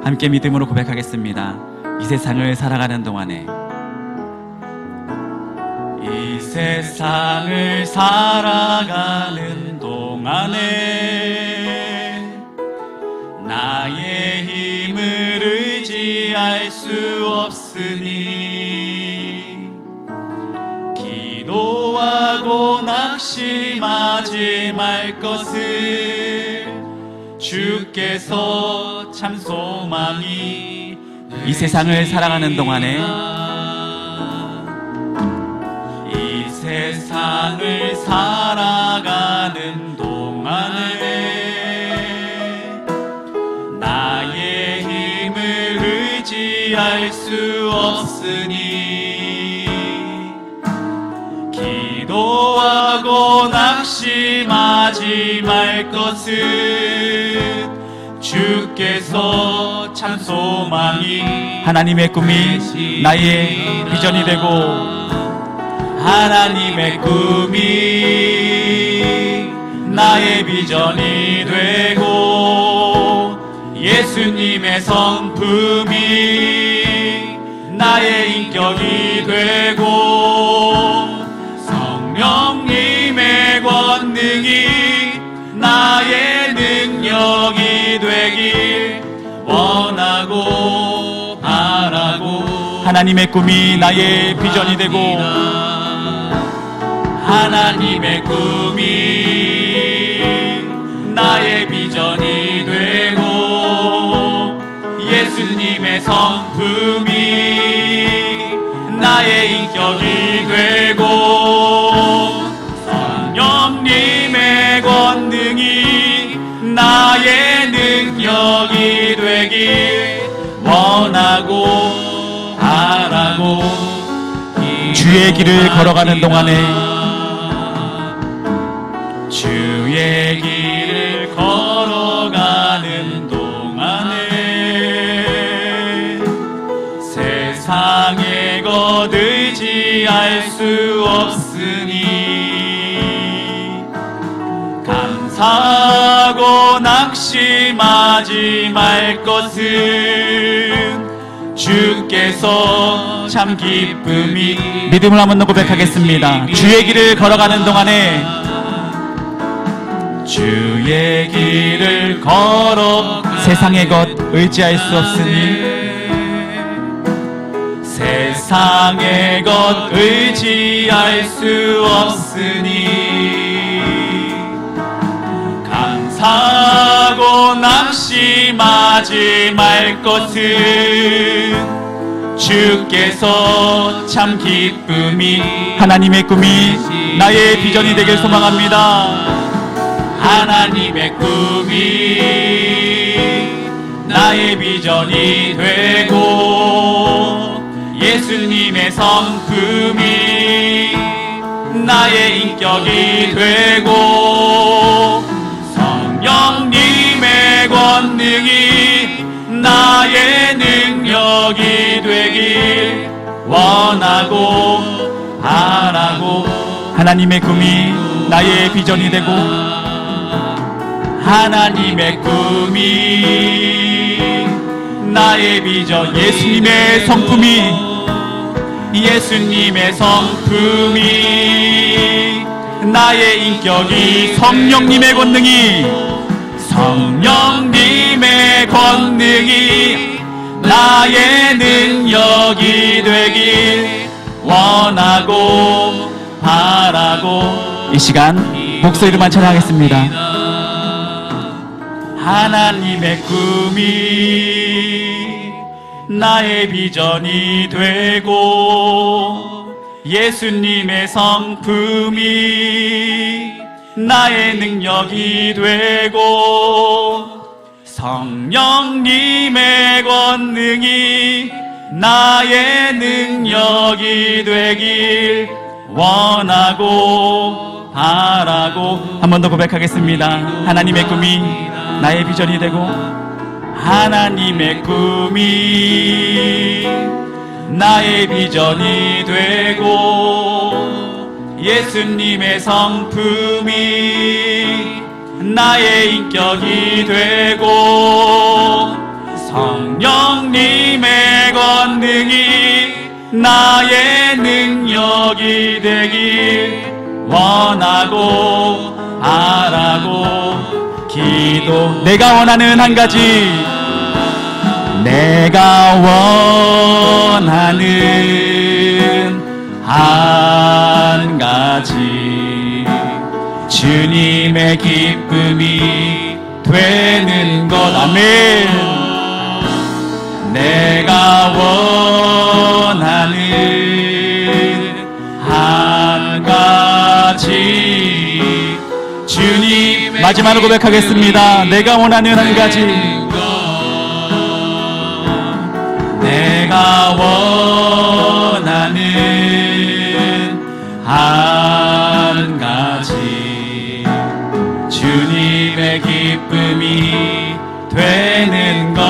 함께 믿음으로 고백하겠습니다. 이 세상을 살아가는 동안에, 이 세상을 살아가는 동안에 나의 힘을 의지할 수 없으니 기도하고 낙심하지 말 것을 주께서 참 소망이. 이 세상을 살아가는 동안에, 이 세상을 살아가는 동안에 나의 힘을 의지할 수 없으니 기도하고 낙심하지 말 것을 주께서 참 소망이. 하나님의 꿈이 나의 비전이 되고, 하나님의 꿈이 나의 비전이 되고, 예수님의 성품이 나의 인격이 되고, 성령님의 권능이 나의 능력이 되길 원하고 바라고. 하나님의 꿈이 나의 비전이 되고, 하나님의 꿈이 나의 비전이 되고, 예수님의 성품이 나의 인격이 되고, 성령님의 권능이 나의 능력이 되길 원하고 바라고. 주의 길을 걸어가는 동안에, 주의 길을 걸어가는 동안에 세상의 것 의지할 수 없으니 감사하고 낙심하지 말 것은 주께서 참 기쁨이. 믿음을 한번 더 고백하겠습니다. 주의 길을 걸어가는 동안에, 주의 길을 걸어 세상의 것 의지할 수 없으니, 세상의 것 의지할 수 없으니 감사하고 낙심하지 말 것은 주께서 참 기쁨이. 하나님의 꿈이 나의 비전이 되길 소망합니다. 하나님의 꿈이 나의 비전이 되고, 예수님의 성품이 나의 인격이 되고, 성령님의 권능이 나의 능력이 되길 원하고 바라고. 하나님의 꿈이 나의 비전이 되고, 하나님의 꿈이 나의 비전. 예수님의 성품이, 예수님의 성품이 나의 인격이, 성령님의 권능이, 성령님의 권능이 나의 능력이 되길 원하고 바라고. 이 시간 목소리로만 찬양하겠습니다. 하나님의 꿈이 나의 비전이 되고, 예수님의 성품이 나의 능력이 되고, 성령님의 권능이 나의 능력이 되길 원하고 바라고. 한 번 더 고백하겠습니다. 하나님의 꿈이 나의 비전이 되고, 하나님의 꿈이 나의 비전이 되고, 예수님의 성품이 나의 인격이 되고, 성령 능력이 되길 원하고 바라고 기도. 내가 원하는 한 가지, 내가 원하는 한 가지, 주님의 기쁨이 되는 것. 아멘. 내가 원하는 한 가지, 주님. 마지막으로 고백하겠습니다. 내가 원하는 한 가지, 내가 원하는 한 가지, 주님의 기쁨이 되는 것.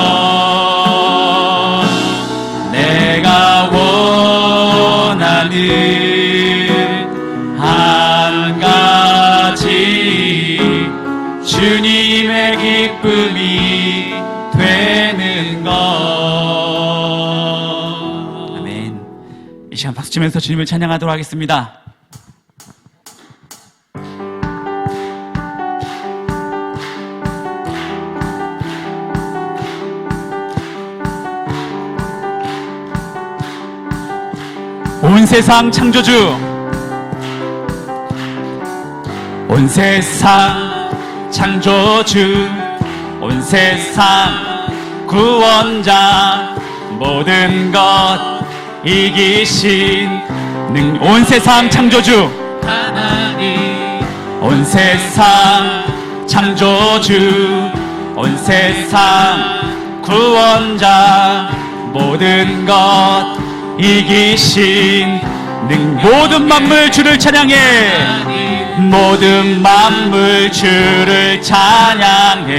내가 원하는 한 가지, 주님의 기쁨이 되는 것. 아멘. 이 시간 박수 치면서 주님을 찬양하도록 하겠습니다. 온 세상 창조주, 온 세상 창조주, 온 세상 구원자, 모든 것 이기신 온 세상 창조주 하나님, 온 세상 창조주, 온 세상 구원자, 모든 것 이기신 모든 만물 주를 찬양해. 모든 만물 주를 찬양해.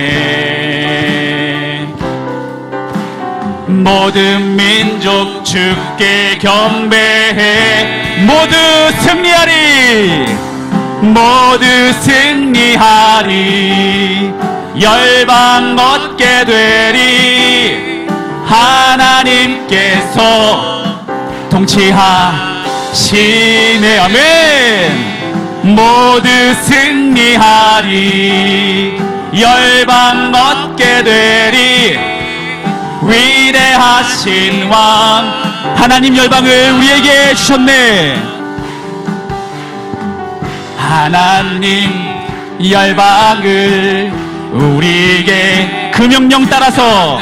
모든 민족 주께 경배해. 모두 승리하리, 모두 승리하리. 열방 얻게 되리. 하나님께서 통치하시네. 아멘. 모두 승리하리. 열방 얻게 되리. 위대하신 왕 하나님, 열방을 우리에게 주셨네. 하나님 열방을 우리에게 그 명령 따라서,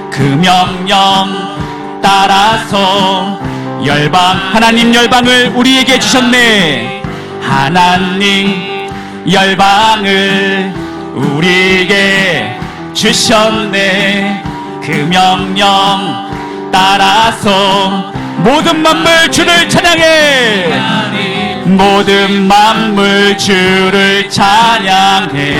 그 명령 따라서 열방, 하나님 열방을 우리에게 주셨네. 하나님 열방을 우리에게 주셨네. 그 명령 따라서 모든 만물 주를 찬양해. 모든 만물 주를 찬양해.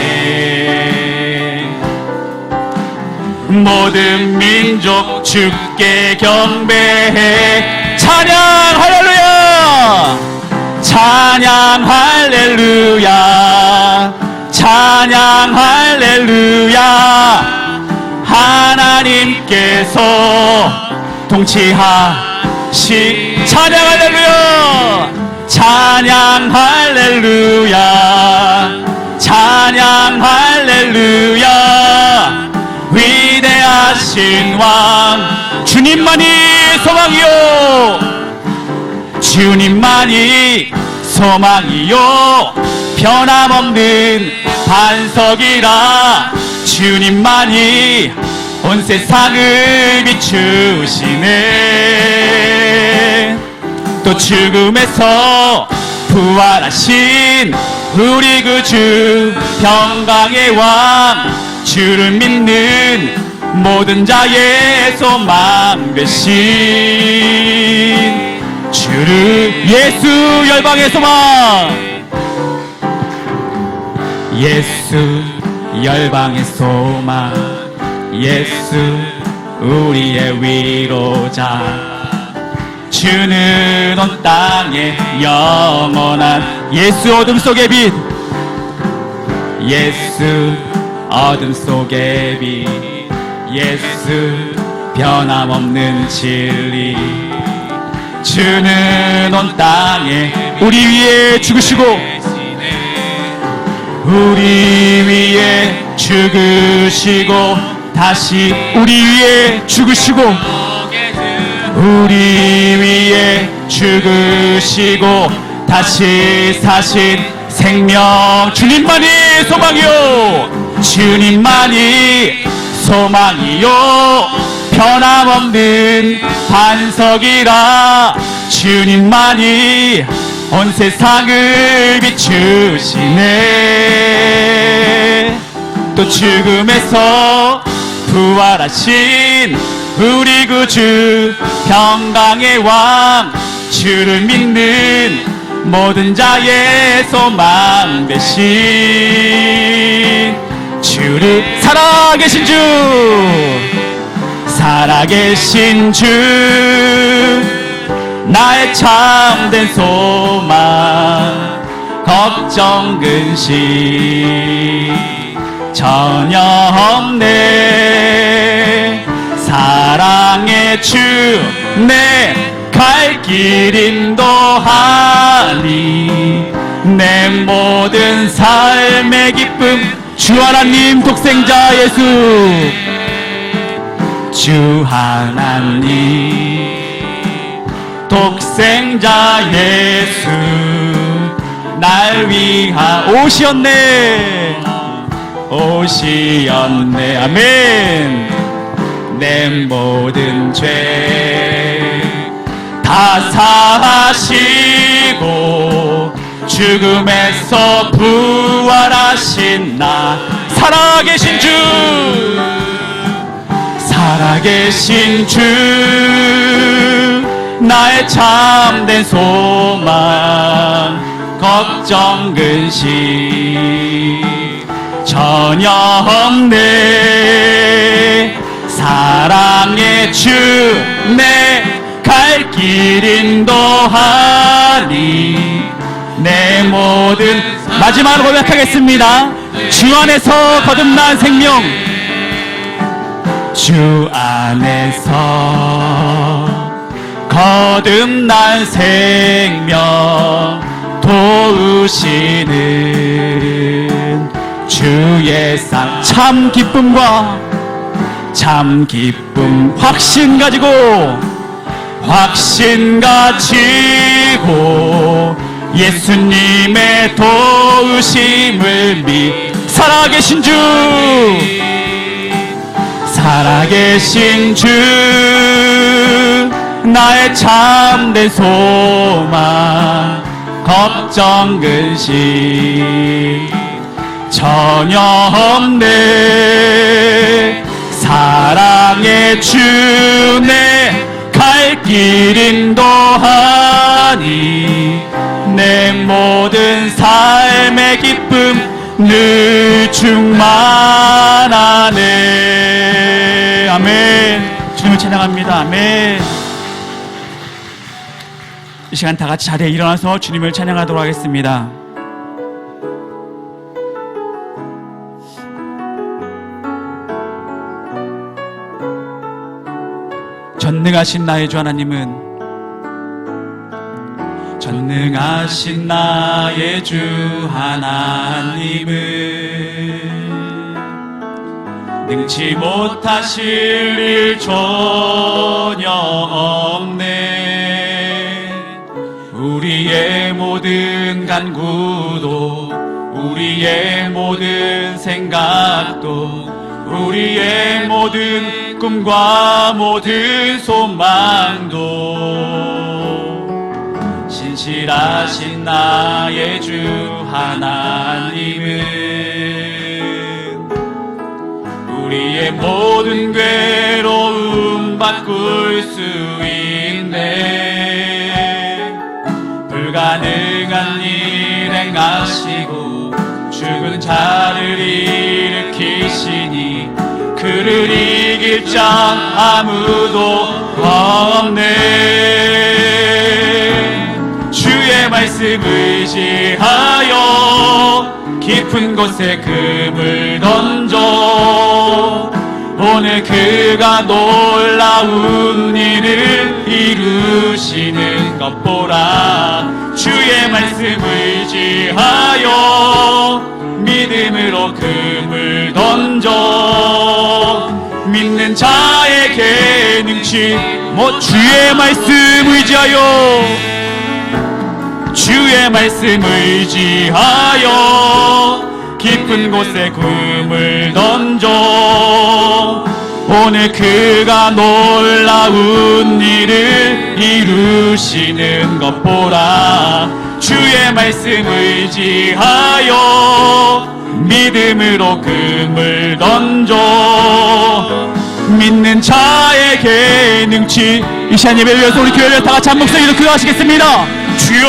모든 민족 주께 경배해. 찬양 할렐루야, 찬양 할렐루야, 찬양 할렐루야. 하나님께서 통치하시. 찬양 할렐루야, 찬양 할렐루야, 찬양 할렐루야. 위대하신 왕 주님만이 소망이요, 주님만이 소망이요. 변함없는 반석이라. 주님만이 온 세상을 비추시네. 또 죽음에서 부활하신 우리 구주 평강의 왕, 주를 믿는 모든 자의 소망 되신 주를. 예수 열방의 소망, 예수 열방의 소망, 예수 우리의 위로자. 주는 온 땅에 영원한 예수 어둠 속의 빛, 예수 어둠 속의 빛, 예수 변함없는 진리. 주는 온 땅에 우리 위에 죽으시고 우리 위에 죽으시고 다시 우리 위에 죽으시고 우리 위에 죽으시고 다시 사신 생명 주님만이 소망이요 주님만이 소망이요 변함없는 반석이라 주님만이 온 세상을 비추시네 또 죽음에서 부활하신 우리 구주 평강의 왕 주를 믿는 모든 자의 소망 되신 주를 살아계신 주 살아계신 주 나의 참된 소망 걱정 근심 전혀 없네 사랑의 주 내 갈 길 인도하니 내 모든 삶의 기쁨 주 하나님 독생자 예수 주 하나님 독생자 예수 날 위하 오시었네 오시었네 아멘 내 모든 죄 다 사하시고 죽음에서 부활하신 나 살아계신 주 살아계신 주 나의 참된 소망 걱정 근심 전혀 없네 사랑의 주 내 갈 길 인도하니 내 모든 마지막으로 고백하겠습니다 주 안에서 거듭난 생명 주 안에서 거듭난 생명 도우시는 주의 상 참 기쁨과 참 기쁨 확신 가지고 예수님의 도우심을 살아계신 주 살아계신 주 나의 참된 소망 걱정 근심 전혀 없네 사랑의 주 내 갈 길 인도하니 내 모든 삶의 기쁨 늘 충만하네 아멘 주님을 찬양합니다 아멘 이 시간 다 같이 자리에 일어나서 주님을 찬양하도록 하겠습니다 전능하신 나의 주 하나님은 전능하신 나의 주 하나님은 능치 못하실 일 전혀 없네 우리의 모든 간구도 우리의 모든 생각도 우리의 모든 꿈과 모든 소망도 신실하신 나의 주 하나님은 우리의 모든 괴로움 바꿀 수 있네 불가능한 일 행하시고 죽은 자를 일으키시니 그를 이길 자 아무도 없네 주의 말씀 의지하여 깊은 곳에 금을 던져 오늘 그가 놀라운 일을 이루시는 것 보라. 주의 말씀 의지하여 믿음으로 금을 던져 믿는 자에게 능치 못. 주의 말씀 의지하여, 주의 말씀 의지하여 깊은 곳에 금을 던져 오늘 그가 놀라운 일을 이루시는 것 보라. 주의 말씀 의지하여 믿음으로 금을 던져 믿는 자에게 능치. 이 시간 예배를 위해서 우리 교회를 다 같이 한 목소리로 기도하시겠습니다. 주여,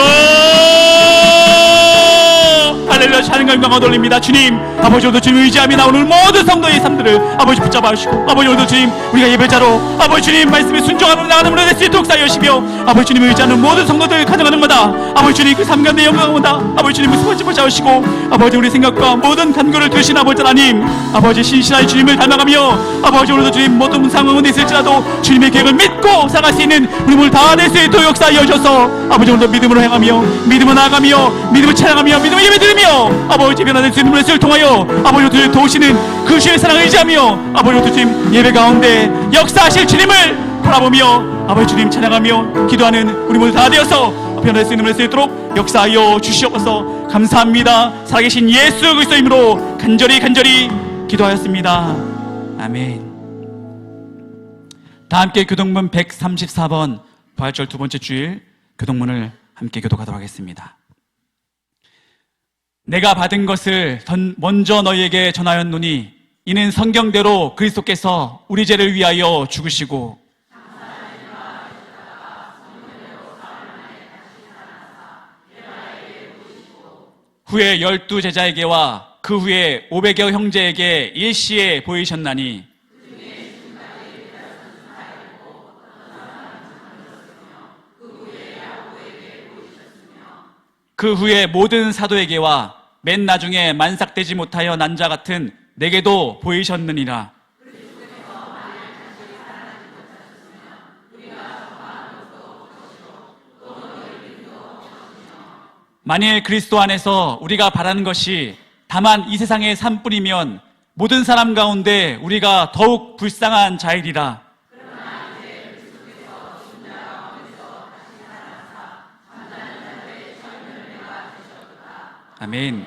할렐루야. 하나님 영광을 돌립니다. 주님, 아버지 오늘도 주님 의지하며 나오는 모든 성도의 삶들을 아버지 붙잡아 주시고, 아버지 오늘도 주님 우리가 예배자로 아버지 주님 말씀에 순종하며 나가는 분을 될 수 있도록 사여 주시며, 아버지 주님 의지하는 모든 성도들 가정하는 마다 아버지 주님 그 삶 가운데 영광하다 아버지 주님 무수한 집을 잡으시고, 아버지 우리 생각과 모든 간구를 들으신 아버지 하나님, 아버지 신실하게 주님을 닮아가며 아버지 오늘도 주님 모든 상황 가운데 있을지라도 주님의 계획을 믿고 살아갈 수 있는 우리 몸을 다낼 수 있도록 역사하여 주셔서 아버지 오늘도 믿음으로 행하며 믿음으로 나아가며 믿음을 찬양하며 믿음을 예배드리며 아버지 변화된 주님의 말씀을 통하여 아버지 오늘 도우시는 그 주의 사랑을 의지하며 아버지 오늘 주님 예배 가운데 역사하실 주님을 바라보며 아버지 주님 찬양하며 기도하는 우리 모두 다 되어서 변화될 수 있는 말씀 있도록 역사하여 주시옵소서. 감사합니다. 살아계신 예수 그리스도의 이름으로 간절히 기도하였습니다. 아멘. 다 함께 교동문 134번 부활절 두 번째 주일 교동문을 함께 교독하도록 하겠습니다. 내가 받은 것을 먼저 너희에게 전하였노니 이는 성경대로 그리스도께서 우리 죄를 위하여 죽으시고 후에 12 제자에게와 그 후에 500여 형제에게 일시에 보이셨나니 그 후에 모든 사도에게와 맨 나중에 만삭되지 못하여 난 자 같은 내게도 보이셨느니라. 만일 그리스도 안에서 우리가 바라는 것이 다만 이 세상의 삶뿐이면 모든 사람 가운데 우리가 더욱 불쌍한 자이리라. 아멘.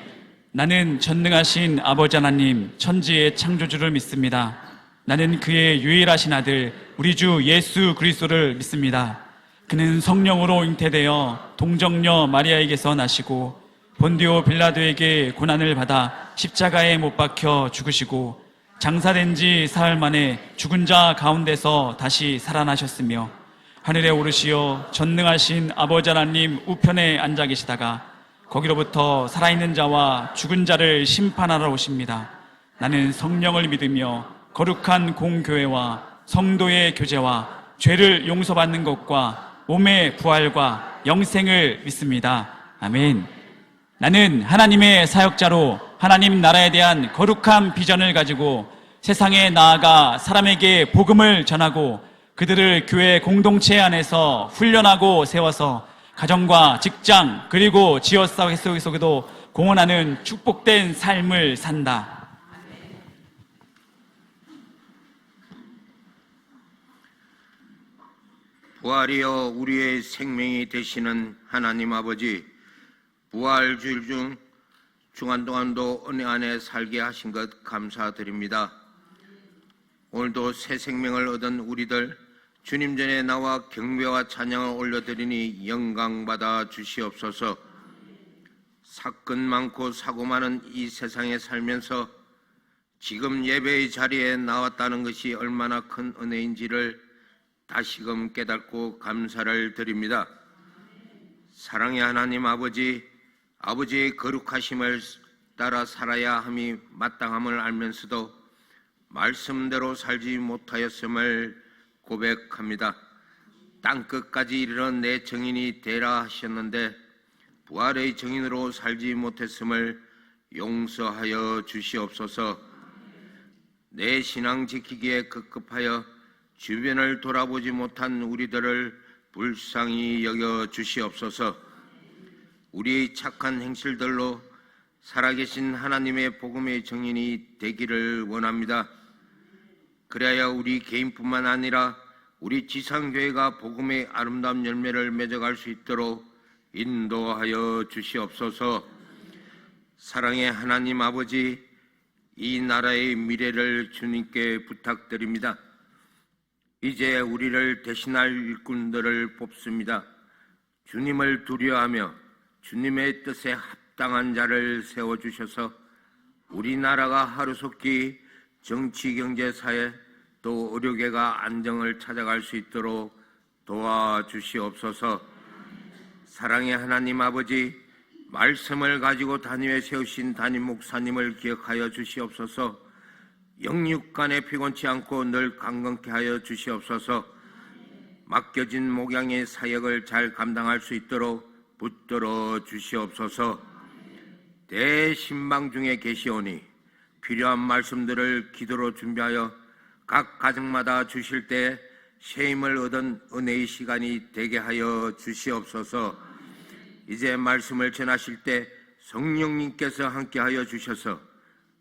나는 전능하신 아버지 하나님 천지의 창조주를 믿습니다. 나는 그의 유일하신 아들 우리 주 예수 그리스도를 믿습니다. 그는 성령으로 잉태되어 동정녀 마리아에게서 나시고 본디오 빌라도에게 고난을 받아 십자가에 못 박혀 죽으시고 장사된 지 사흘 만에 죽은 자 가운데서 다시 살아나셨으며 하늘에 오르시어 전능하신 아버지 하나님 우편에 앉아 계시다가 거기로부터 살아있는 자와 죽은 자를 심판하러 오십니다. 나는 성령을 믿으며 거룩한 공교회와 성도의 교제와 죄를 용서받는 것과 몸의 부활과 영생을 믿습니다. 아멘. 나는 하나님의 사역자로 하나님 나라에 대한 거룩한 비전을 가지고 세상에 나아가 사람에게 복음을 전하고 그들을 교회 공동체 안에서 훈련하고 세워서 가정과 직장 그리고 지역사회 속에서도 공헌하는 축복된 삶을 산다. 부활이여 우리의 생명이 되시는 하나님 아버지, 부활주일 중 주간 동안도 은혜 안에 살게 하신 것 감사드립니다. 오늘도 새 생명을 얻은 우리들 주님 전에 나와 경배와 찬양을 올려드리니 영광받아 주시옵소서. 사건 많고 사고 많은 이 세상에 살면서 지금 예배의 자리에 나왔다는 것이 얼마나 큰 은혜인지를 다시금 깨닫고 감사를 드립니다. 사랑의 하나님 아버지, 아버지의 거룩하심을 따라 살아야 함이 마땅함을 알면서도 말씀대로 살지 못하였음을 고백합니다. 땅끝까지 이르러 내 정인이 되라 하셨는데 부활의 정인으로 살지 못했음을 용서하여 주시옵소서. 내 신앙 지키기에 급급하여 주변을 돌아보지 못한 우리들을 불쌍히 여겨 주시옵소서. 우리의 착한 행실들로 살아계신 하나님의 복음의 증인이 되기를 원합니다. 그래야 우리 개인뿐만 아니라 우리 지상교회가 복음의 아름다운 열매를 맺어갈 수 있도록 인도하여 주시옵소서. 사랑의 하나님 아버지, 이 나라의 미래를 주님께 부탁드립니다. 이제 우리를 대신할 일꾼들을 뽑습니다. 주님을 두려워하며 주님의 뜻에 합당한 자를 세워주셔서 우리나라가 하루속히 정치, 경제, 사회 또 의료계가 안정을 찾아갈 수 있도록 도와주시옵소서. 사랑의 하나님 아버지, 말씀을 가지고 단위에 세우신 담임 목사님을 기억하여 주시옵소서. 영육간에 피곤치 않고 늘 강건케 하여 주시옵소서. 맡겨진 목양의 사역을 잘 감당할 수 있도록 붙들어 주시옵소서. 대신방 중에 계시오니 필요한 말씀들을 기도로 준비하여 각 가정마다 주실 때 쉐임을 얻은 은혜의 시간이 되게 하여 주시옵소서. 이제 말씀을 전하실 때 성령님께서 함께하여 주셔서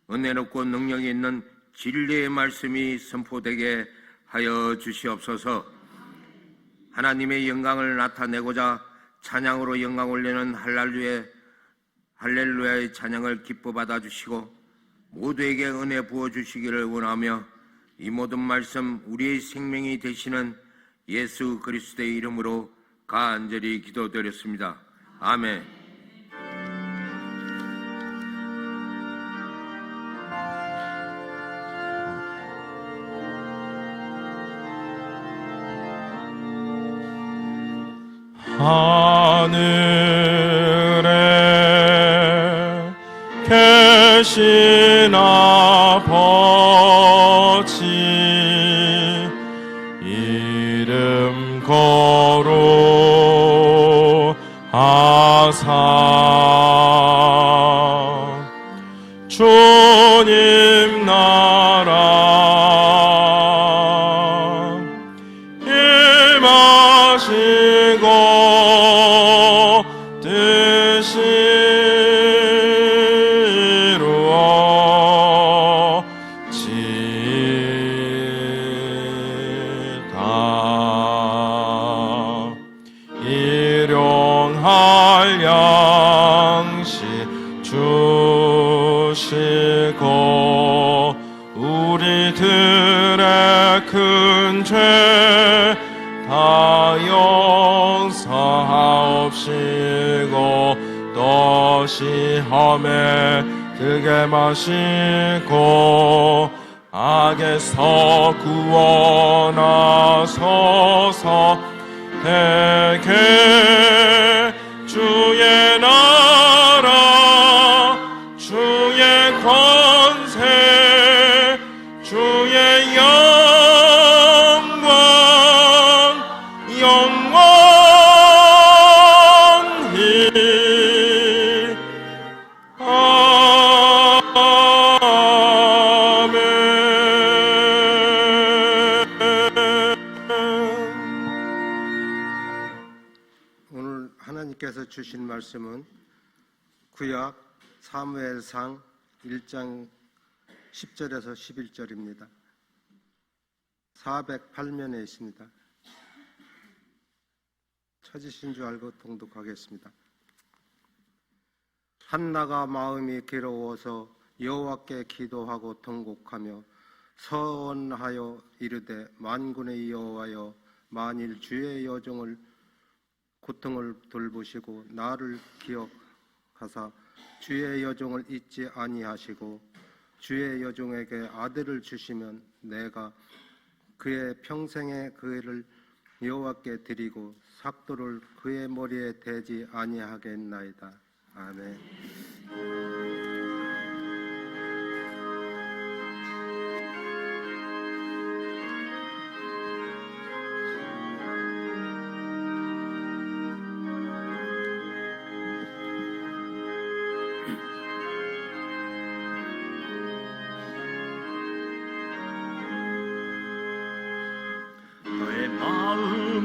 은혜롭고 능력이 있는 진리의 말씀이 선포되게 하여 주시옵소서. 하나님의 영광을 나타내고자 찬양으로 영광 올리는 할렐루야의 찬양을 기뻐 받아주시고 모두에게 은혜 부어주시기를 원하며 이 모든 말씀 우리의 생명이 되시는 예수 그리스도의 이름으로 간절히 기도드렸습니다. 아멘. 하늘에 계신 아버지, 이름 거룩하사 주님 나라 임하시고 뜻이 이루어지다. 일용할 양식 주시고 우리들의 큰 죄 다 용서하옵시고 또 시험에 들게 마시고 악에서 구원하소서. 대개 주의 나라 주의 권세 주의 영광 영원히 오늘 하나님께서 주신 말씀은 구약 사무엘상 1장 10절에서 11절입니다. 408면에 있습니다. 찾으신 줄 알고 통독하겠습니다. 한나가 마음이 괴로워서 여호와께 기도하고 통곡하며 서원하여 이르되 만군의 여호와여, 만일 주의 여종을 고통을 돌보시고 나를 기억하사 주의 여종을 잊지 아니하시고 주의 여종에게 아들을 주시면 내가 그의 평생의 그애를 여호와께 드리고 삭도를 그의 머리에 대지 아니하겠나이다. 아멘.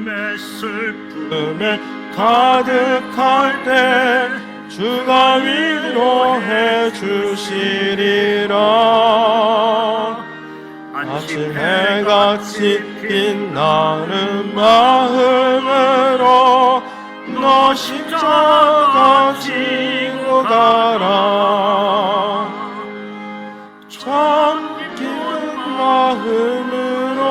마음의 슬픔에 가득할 때 주가 위로해 주시리라. 아침 해같이 빛나는 마음으로 너 십자가 지고 가라. 참 기쁜 마음으로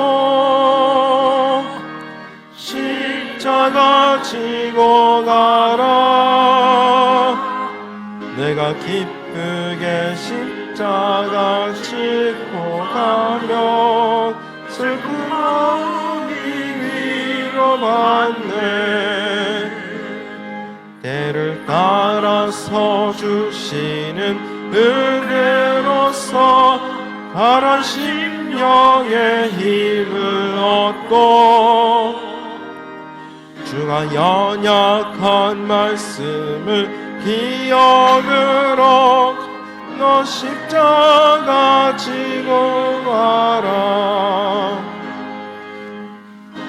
십자가 지고 가라. 내가 기쁘게 십자가 지고 가면 슬픈 마음이 위로받네. 때를 따라서 주시는 은혜로서 바란 심령의 힘을 얻고 주가 연약한 말씀을 기억으로 너 십자가 지고 가라.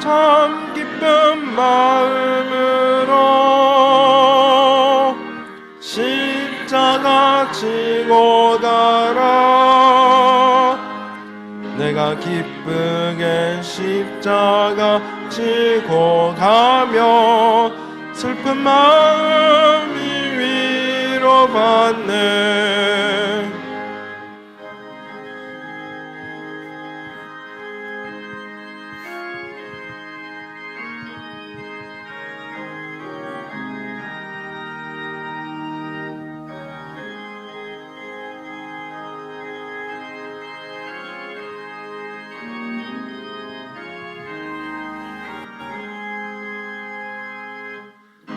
참 기쁜 마음으로 십자가 지고 가라. 내가 기쁘게 십자가 지고 가며 슬픈 마음이 위로받네.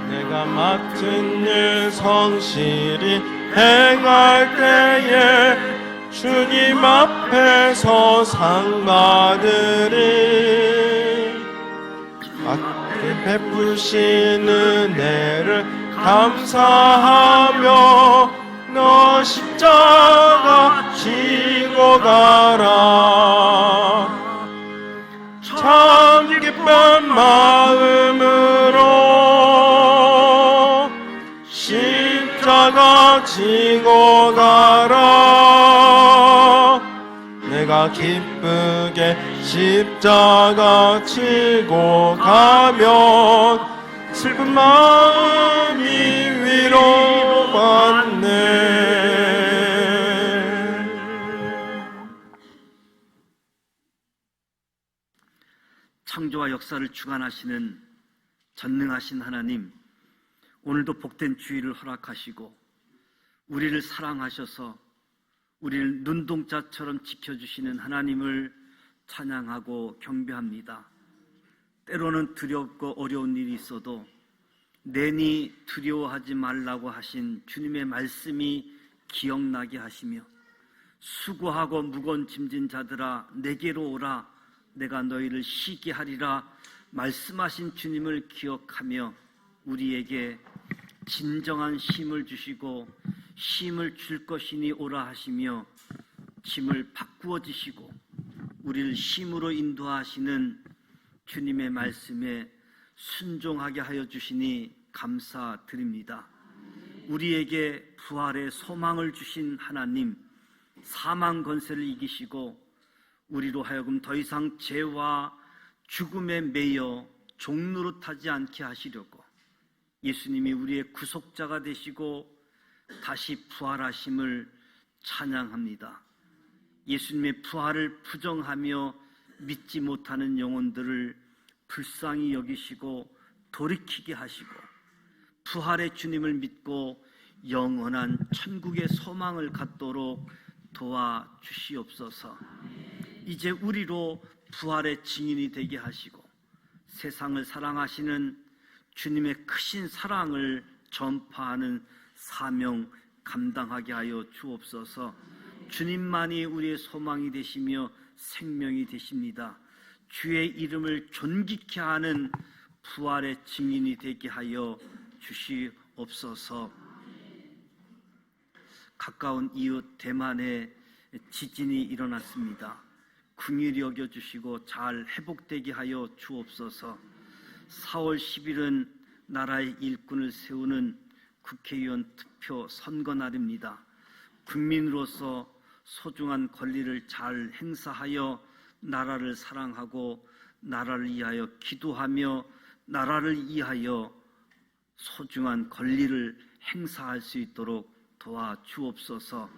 내가 맡은 일 성실히 행할 때에 주님 앞에서 상 받으리. 아끼 베푸신 은혜를 감사하며 너 십자가 지고 가라. 참 기쁜 마음으로 십자가 지고 가라. 내가 기쁘게 십자가 지고 가면 슬픈 마음이 위로받네. 창조와 역사를 주관하시는 전능하신 하나님, 오늘도 복된 주일을 허락하시고 우리를 사랑하셔서 우리를 눈동자처럼 지켜주시는 하나님을 찬양하고 경배합니다. 때로는 두렵고 어려운 일이 있어도 내니 두려워하지 말라고 하신 주님의 말씀이 기억나게 하시며 수고하고 무거운 짐진 자들아 내게로 오라 내가 너희를 쉬게 하리라 말씀하신 주님을 기억하며 우리에게 진정한 쉼을 주시고 쉼을 줄 것이니 오라 하시며 짐을 바꾸어 주시고 우리를 쉼으로 인도하시는 주님의 말씀에 순종하게 하여 주시니 감사드립니다. 우리에게 부활의 소망을 주신 하나님, 사망 권세를 이기시고 우리로 하여금 더 이상 죄와 죽음에 매여 종노릇하지 않게 하시려고 예수님이 우리의 구속자가 되시고 다시 부활하심을 찬양합니다. 예수님의 부활을 부정하며 믿지 못하는 영혼들을 불쌍히 여기시고 돌이키게 하시고 부활의 주님을 믿고 영원한 천국의 소망을 갖도록 도와주시옵소서. 이제 우리로 부활의 증인이 되게 하시고 세상을 사랑하시는 주님의 크신 사랑을 전파하는 사명 감당하게 하여 주옵소서. 주님만이 우리의 소망이 되시며 생명이 되십니다. 주의 이름을 존귀케 하는 부활의 증인이 되게 하여 주시옵소서. 가까운 이웃 대만에 지진이 일어났습니다. 긍휼히 여겨주시고 잘 회복되게 하여 주옵소서. 4월 10일은 나라의 일꾼을 세우는 국회의원 투표 선거 날입니다. 국민으로서 소중한 권리를 잘 행사하여 나라를 사랑하고 나라를 위하여 기도하며 나라를 위하여 소중한 권리를 행사할 수 있도록 도와주옵소서.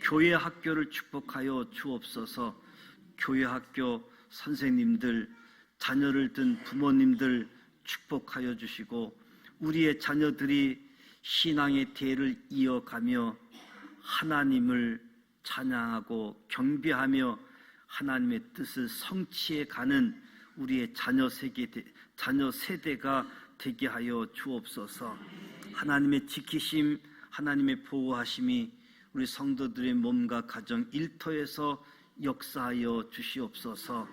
교회 학교를 축복하여 주옵소서. 교회 학교 선생님들, 자녀를 둔 부모님들 축복하여 주시고 우리의 자녀들이 신앙의 대를 이어가며 하나님을 찬양하고 경배하며 하나님의 뜻을 성취해 가는 우리의 자녀 세대가 되게 하여 주옵소서. 하나님의 지키심, 하나님의 보호하심이 우리 성도들의 몸과 가정 일터에서 역사하여 주시옵소서.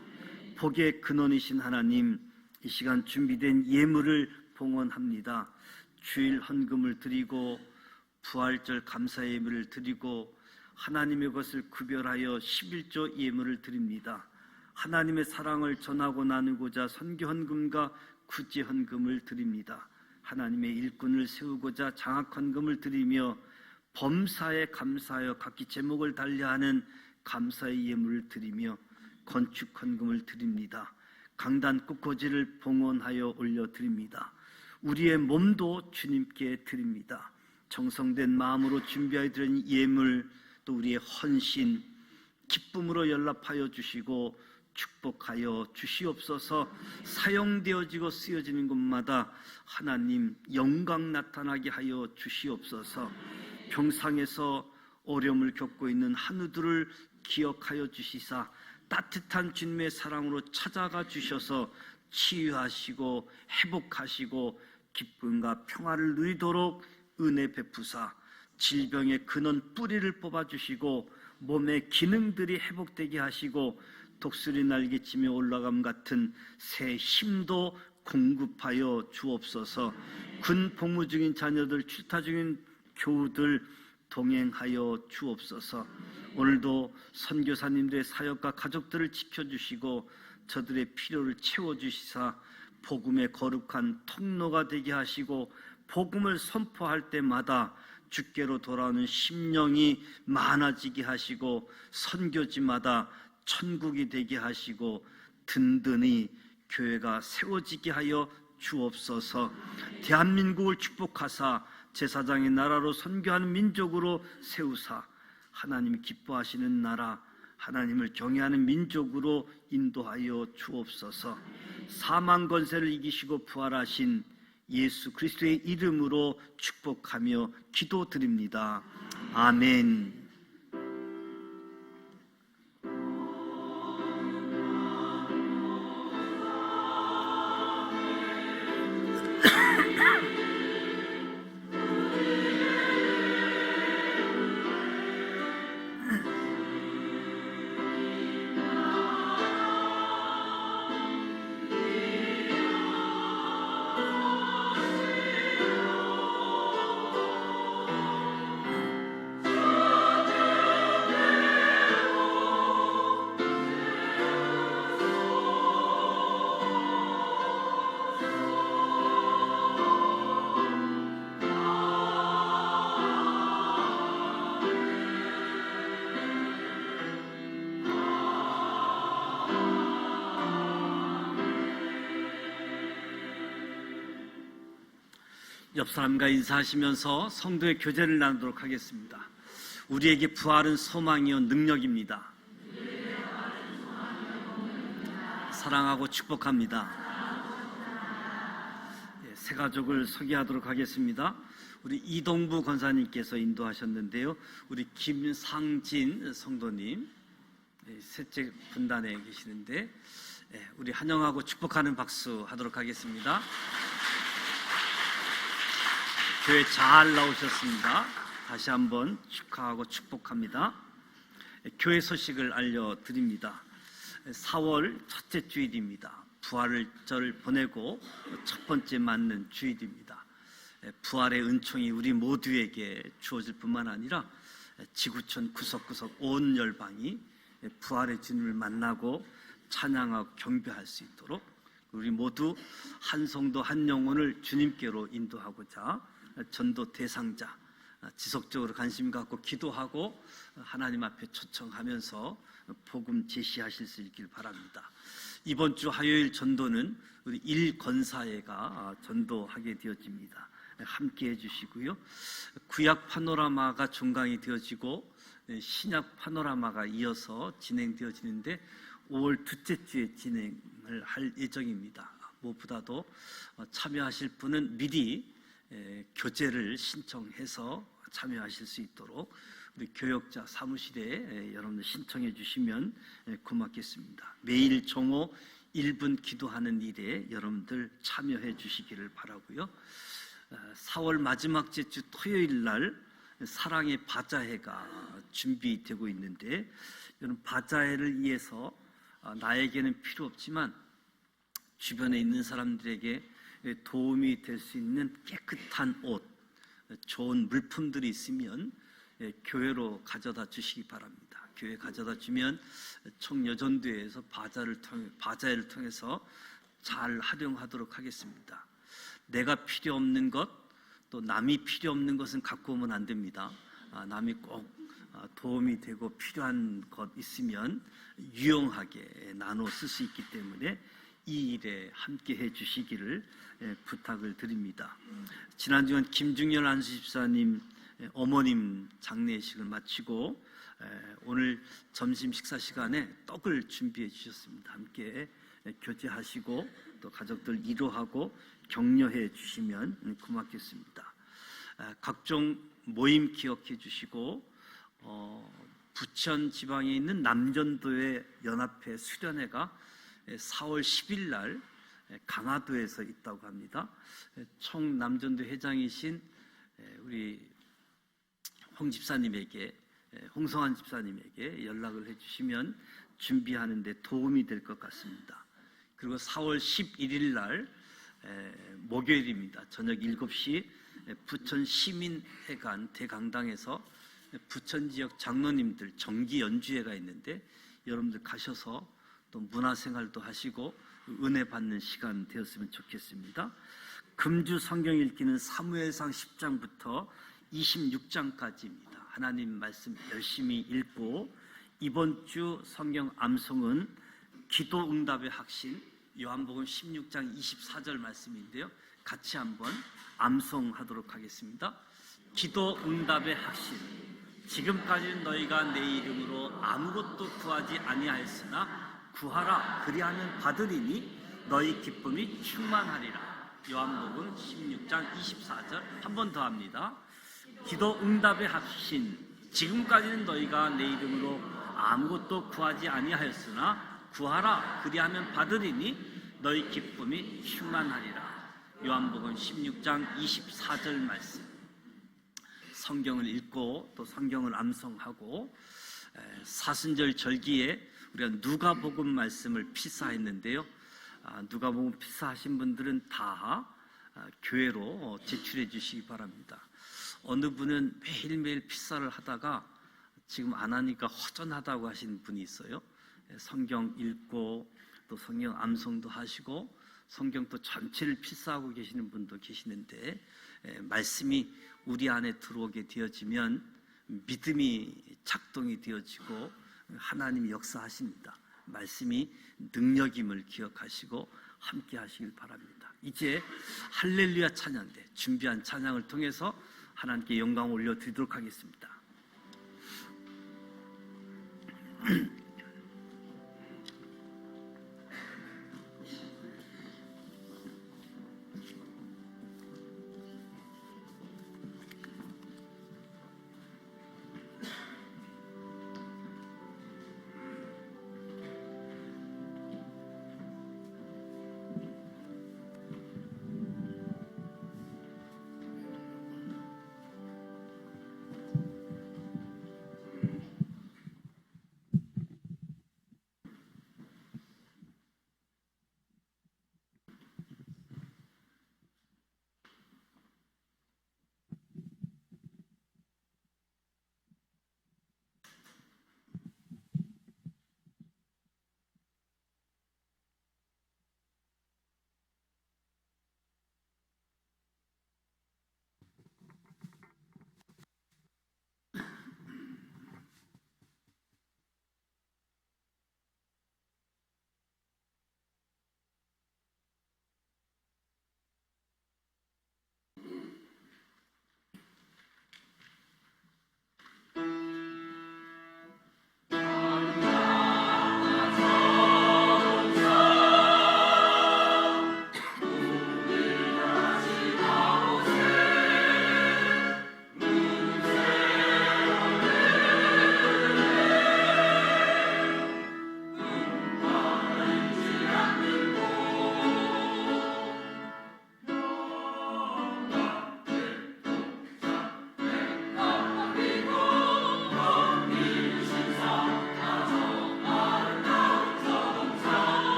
복의 근원이신 하나님, 이 시간 준비된 예물을 봉헌합니다. 주일 헌금을 드리고 부활절 감사 예물을 드리고 하나님의 것을 구별하여 11조 예물을 드립니다. 하나님의 사랑을 전하고 나누고자 선교 헌금과 구제 헌금을 드립니다. 하나님의 일꾼을 세우고자 장학 헌금을 드리며 범사에 감사하여 각기 제목을 달리하는 감사의 예물을 드리며 건축 헌금을 드립니다. 강단 꽃꽂이를 봉헌하여 올려드립니다. 우리의 몸도 주님께 드립니다. 정성된 마음으로 준비하여 드린 예물, 또 우리의 헌신, 기쁨으로 연락하여 주시고 축복하여 주시옵소서. 사용되어지고 쓰여지는 곳마다 하나님 영광 나타나게 하여 주시옵소서. 병상에서 어려움을 겪고 있는 한우들을 기억하여 주시사 따뜻한 주님의 사랑으로 찾아가 주셔서 치유하시고 회복하시고 기쁨과 평화를 누리도록 은혜 베푸사 질병의 근원 뿌리를 뽑아주시고 몸의 기능들이 회복되게 하시고 독수리 날개치며 올라감 같은 새 힘도 공급하여 주옵소서. 군 복무 중인 자녀들, 출타 중인 교우들 동행하여 주옵소서. 오늘도 선교사님들의 사역과 가족들을 지켜주시고 저들의 필요를 채워주시사 복음의 거룩한 통로가 되게 하시고 복음을 선포할 때마다 주께로 돌아오는 심령이 많아지게 하시고 선교지마다 천국이 되게 하시고 든든히 교회가 세워지게 하여 주옵소서. 대한민국을 축복하사 제사장의 나라로 선교하는 민족으로 세우사 하나님이 기뻐하시는 나라, 하나님을 경외하는 민족으로 인도하여 주옵소서. 사망 권세를 이기시고 부활하신 예수 그리스도의 이름으로 축복하며 기도드립니다. 아멘. 옆 사람과 인사하시면서 성도의 교제를 나누도록 하겠습니다. 우리에게 부활은 소망이요 능력입니다. 사랑하고 축복합니다. 새 가족을 소개하도록 하겠습니다. 우리 이동부 권사님께서 인도하셨는데요. 우리 김상진 성도님 셋째 분단에 계시는데 우리 환영하고 축복하는 박수 하도록 하겠습니다. 교회 잘 나오셨습니다. 다시 한번 축하하고 축복합니다. 교회 소식을 알려드립니다. 4월 첫째 주일입니다. 부활절을 보내고 첫 번째 맞는 주일입니다. 부활의 은총이 우리 모두에게 주어질 뿐만 아니라 지구촌 구석구석 온 열방이 부활의 주님을 만나고 찬양하고 경배할 수 있도록 우리 모두 한 성도 한 영혼을 주님께로 인도하고자 전도 대상자 지속적으로 관심 갖고 기도하고 하나님 앞에 초청하면서 복음 제시하실 수 있길 바랍니다. 이번 주 화요일 전도는 우리 일건사회가 전도하게 되어집니다. 함께 해주시고요. 구약 파노라마가 종강이 되어지고 신약 파노라마가 이어서 진행되어지는데 5월 둘째 주에 진행을 할 예정입니다. 무엇보다도 참여하실 분은 미리 교재를 신청해서 참여하실 수 있도록 우리 교역자 사무실에 여러분들 신청해 주시면 고맙겠습니다. 매일 종호 1분 기도하는 일에 여러분들 참여해 주시기를 바라고요. 4월 마지막 주 토요일 날 사랑의 바자회가 준비되고 있는데 여러분 바자회를 위해서 나에게는 필요 없지만 주변에 있는 사람들에게 도움이 될 수 있는 깨끗한 옷, 좋은 물품들이 있으면 교회로 가져다 주시기 바랍니다. 교회 가져다 주면 청여전도회에서 바자회를 통해서 잘 활용하도록 하겠습니다. 내가 필요 없는 것, 또 남이 필요 없는 것은 갖고 오면 안 됩니다. 남이 꼭 도움이 되고 필요한 것 있으면 유용하게 나눠 쓸 수 있기 때문에 이 일에 함께 해 주시기를 부탁을 드립니다. 지난주엔 김중열 안수집사님 어머님 장례식을 마치고 오늘 점심 식사 시간에 떡을 준비해 주셨습니다. 함께 교제하시고 또 가족들 위로하고 격려해 주시면 고맙겠습니다. 각종 모임 기억해 주시고 부천 지방에 있는 남전도회 연합회 수련회가 4월 10일 날 강화도에서 있다고 합니다. 총 남전도 회장이신 우리 홍 집사님에게, 홍성환 집사님에게 연락을 해주시면 준비하는 데 도움이 될 것 같습니다. 그리고 4월 11일 날 목요일입니다. 저녁 7시 부천 시민회관 대강당에서 부천 지역 장로님들 정기 연주회가 있는데 여러분들 가셔서 또 문화생활도 하시고 은혜 받는 시간 되었으면 좋겠습니다. 금주 성경 읽기는 사무엘상 10장부터 26장까지입니다. 하나님 말씀 열심히 읽고 이번 주 성경 암송은 기도 응답의 확신 요한복음 16장 24절 말씀인데요. 같이 한번 암송하도록 하겠습니다. 기도 응답의 확신. 지금까지는 너희가 내 이름으로 아무것도 구하지 아니하였으나 구하라 그리하면 받으리니 너희 기쁨이 충만하리라. 요한복음 16장 24절 한 번 더 합니다. 기도 응답의 확신. 지금까지는 너희가 내 이름으로 아무것도 구하지 아니하였으나 구하라 그리하면 받으리니 너희 기쁨이 충만하리라. 요한복음 16장 24절 말씀. 성경을 읽고 또 성경을 암송하고 사순절 절기에 우리가 누가복음 말씀을 피사했는데요. 누가복음 피사하신 분들은 다 교회로 제출해 주시기 바랍니다. 어느 분은 매일매일 피사를 하다가 지금 안 하니까 허전하다고 하시는 분이 있어요. 성경 읽고 또 성경 암송도 하시고 성경 또 전체를 필사하고 계시는 분도 계시는데 말씀이 우리 안에 들어오게 되어지면 믿음이 작동이 되어지고 하나님이 역사하십니다. 말씀이 능력임을 기억하시고 함께 하시길 바랍니다. 이제 할렐루야 찬양대 준비한 찬양을 통해서 하나님께 영광을 올려드리도록 하겠습니다.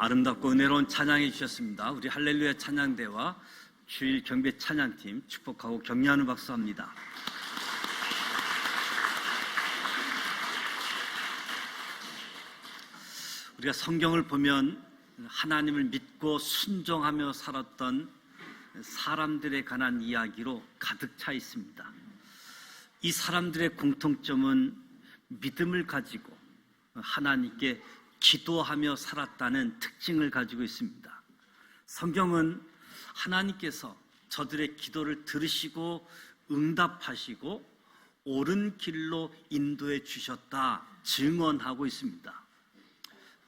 아름답고 은혜로운 찬양해 주셨습니다. 우리 할렐루야 찬양대와 주일 경배 찬양팀 축복하고 격려하는 박수 합니다. 우리가 성경을 보면 하나님을 믿고 순종하며 살았던 사람들에 관한 이야기로 가득 차 있습니다. 이 사람들의 공통점은 믿음을 가지고 하나님께 기도하며 살았다는 특징을 가지고 있습니다. 성경은 하나님께서 저들의 기도를 들으시고 응답하시고 옳은 길로 인도해 주셨다 증언하고 있습니다.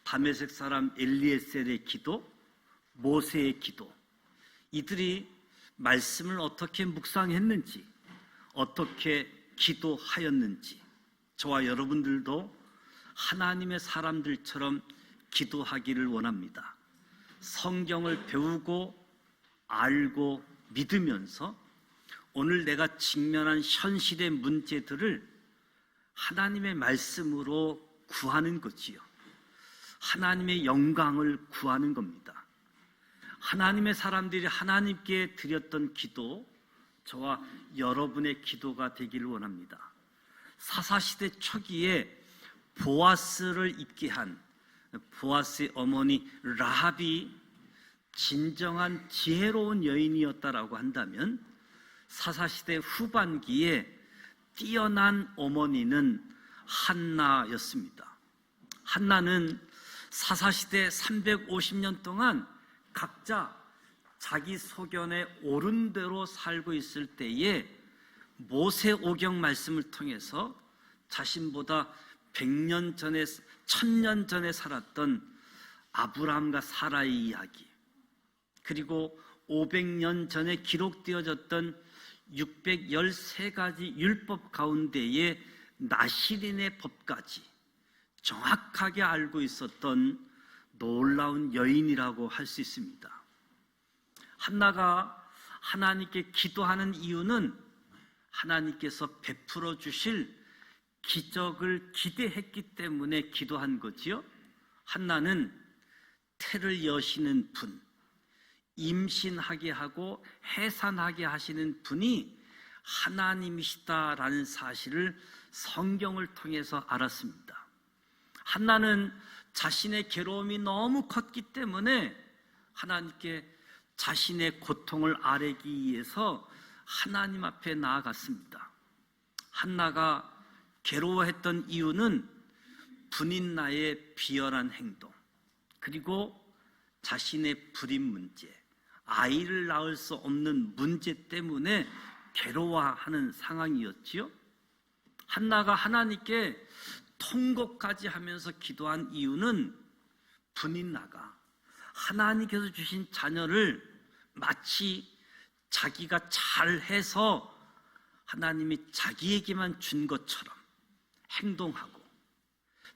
다메섹 사람 엘리에셀의 기도, 모세의 기도, 이들이 말씀을 어떻게 묵상했는지, 어떻게 기도하였는지, 저와 여러분들도 하나님의 사람들처럼 기도하기를 원합니다. 성경을 배우고 알고 믿으면서 오늘 내가 직면한 현실의 문제들을 하나님의 말씀으로 구하는 거지요. 하나님의 영광을 구하는 겁니다. 하나님의 사람들이 하나님께 드렸던 기도, 저와 여러분의 기도가 되기를 원합니다. 사사시대 초기에 보아스를 입게 한 보아스의 어머니 라합이 진정한 지혜로운 여인이었다라고 한다면, 사사시대 후반기에 뛰어난 어머니는 한나였습니다. 한나는 사사시대 350년 동안 각자 자기 소견에 옳은 대로 살고 있을 때에 모세오경 말씀을 통해서 자신보다 100년 전에, 1000년 전에 살았던 아브라함과 사라의 이야기, 그리고 500년 전에 기록되어졌던 613가지 율법 가운데에 나시린의 법까지 정확하게 알고 있었던 놀라운 여인이라고 할 수 있습니다. 한나가 하나님께 기도하는 이유는 하나님께서 베풀어 주실 기적을 기대했기 때문에 기도한 거지요. 한나는 태를 여시는 분, 임신하게 하고 해산하게 하시는 분이 하나님이시다라는 사실을 성경을 통해서 알았습니다. 한나는 자신의 괴로움이 너무 컸기 때문에 하나님께 자신의 고통을 아뢰기 위해서 하나님 앞에 나아갔습니다. 한나가 괴로워했던 이유는 분인나의 비열한 행동, 그리고 자신의 불임 문제, 아이를 낳을 수 없는 문제 때문에 괴로워하는 상황이었지요. 한나가 하나님께 통곡까지 하면서 기도한 이유는 분인나가 하나님께서 주신 자녀를 마치 자기가 잘해서 하나님이 자기에게만 준 것처럼 행동하고,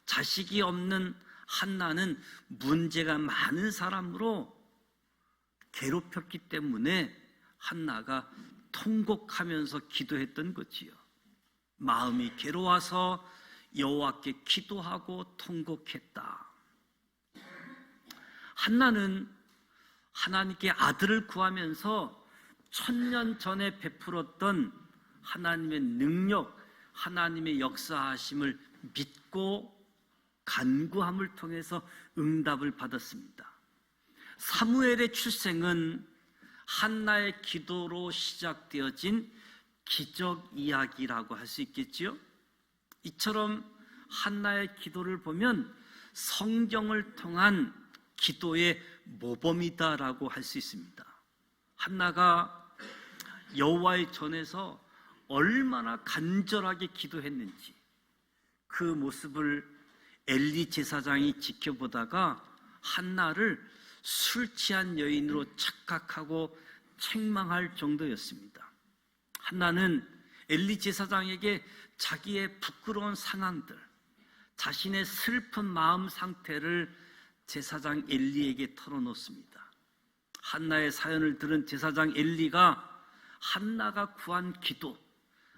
자식이 없는 한나는 문제가 많은 사람으로 괴롭혔기 때문에 한나가 통곡하면서 기도했던 거지요. 마음이 괴로워서 여호와께 기도하고 통곡했다. 한나는 하나님께 아들을 구하면서 1000년 전에 베풀었던 하나님의 능력, 하나님의 역사하심을 믿고 간구함을 통해서 응답을 받았습니다. 사무엘의 출생은 한나의 기도로 시작되어진 기적 이야기라고 할 수 있겠지요. 이처럼 한나의 기도를 보면 성경을 통한 기도의 모범이다라고 할 수 있습니다. 한나가 여호와의 전에서 얼마나 간절하게 기도했는지 그 모습을 엘리 제사장이 지켜보다가 한나를 술 취한 여인으로 착각하고 책망할 정도였습니다. 한나는 엘리 제사장에게 자기의 부끄러운 상황들, 자신의 슬픈 마음 상태를 제사장 엘리에게 털어놓습니다. 한나의 사연을 들은 제사장 엘리가 한나가 구한 기도,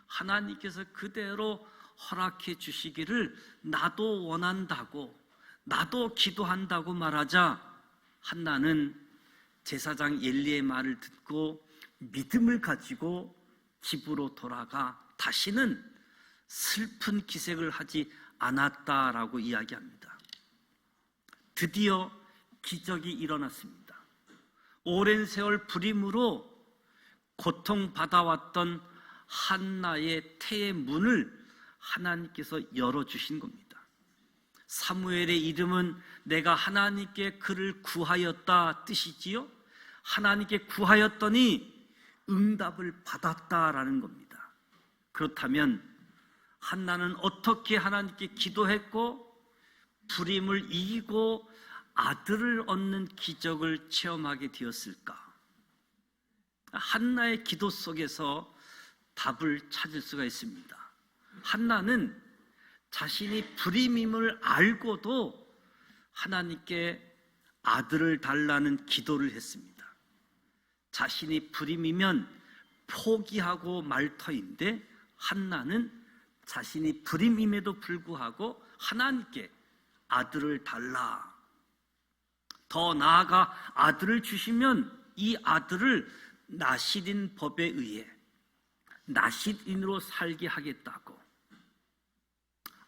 하나님께서 그대로 허락해 주시기를 나도 원한다고, 나도 기도한다고 말하자 한나는 제사장 엘리의 말을 듣고 믿음을 가지고 집으로 돌아가 다시는 슬픈 기색을 하지 않았다라고 이야기합니다. 드디어 기적이 일어났습니다. 오랜 세월 불임으로 고통받아왔던 한나의 태의 문을 하나님께서 열어주신 겁니다. 사무엘의 이름은 내가 하나님께 그를 구하였다 뜻이지요. 하나님께 구하였더니 응답을 받았다라는 겁니다. 그렇다면 한나는 어떻게 하나님께 기도했고 불임을 이기고 아들을 얻는 기적을 체험하게 되었을까? 한나의 기도 속에서 답을 찾을 수가 있습니다. 한나는 자신이 불임임을 알고도 하나님께 아들을 달라는 기도를 했습니다. 자신이 불임이면 포기하고 말 터인데 한나는 자신이 불임임에도 불구하고 하나님께 아들을 달라. 더 나아가 아들을 주시면 이 아들을 나시린 법에 의해 나시린으로 살게 하겠다고,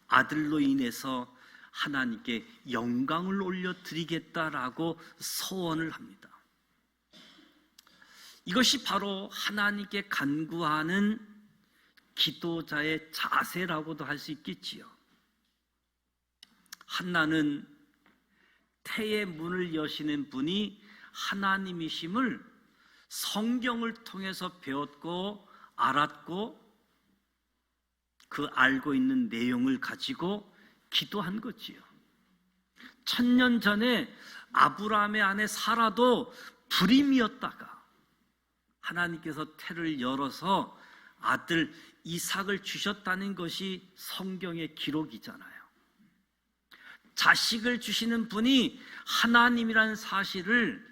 아들로 인해서 하나님께 영광을 올려드리겠다라고 소원을 합니다. 이것이 바로 하나님께 간구하는 기도자의 자세라고도 할 수 있겠지요. 한나는 태의 문을 여시는 분이 하나님이심을 성경을 통해서 배웠고 알았고 그 알고 있는 내용을 가지고 기도한 거지요. 1000년 전에 아브라함의 아내 사라도 불임이었다가 하나님께서 태를 열어서 아들 이삭을 주셨다는 것이 성경의 기록이잖아요. 자식을 주시는 분이 하나님이라는 사실을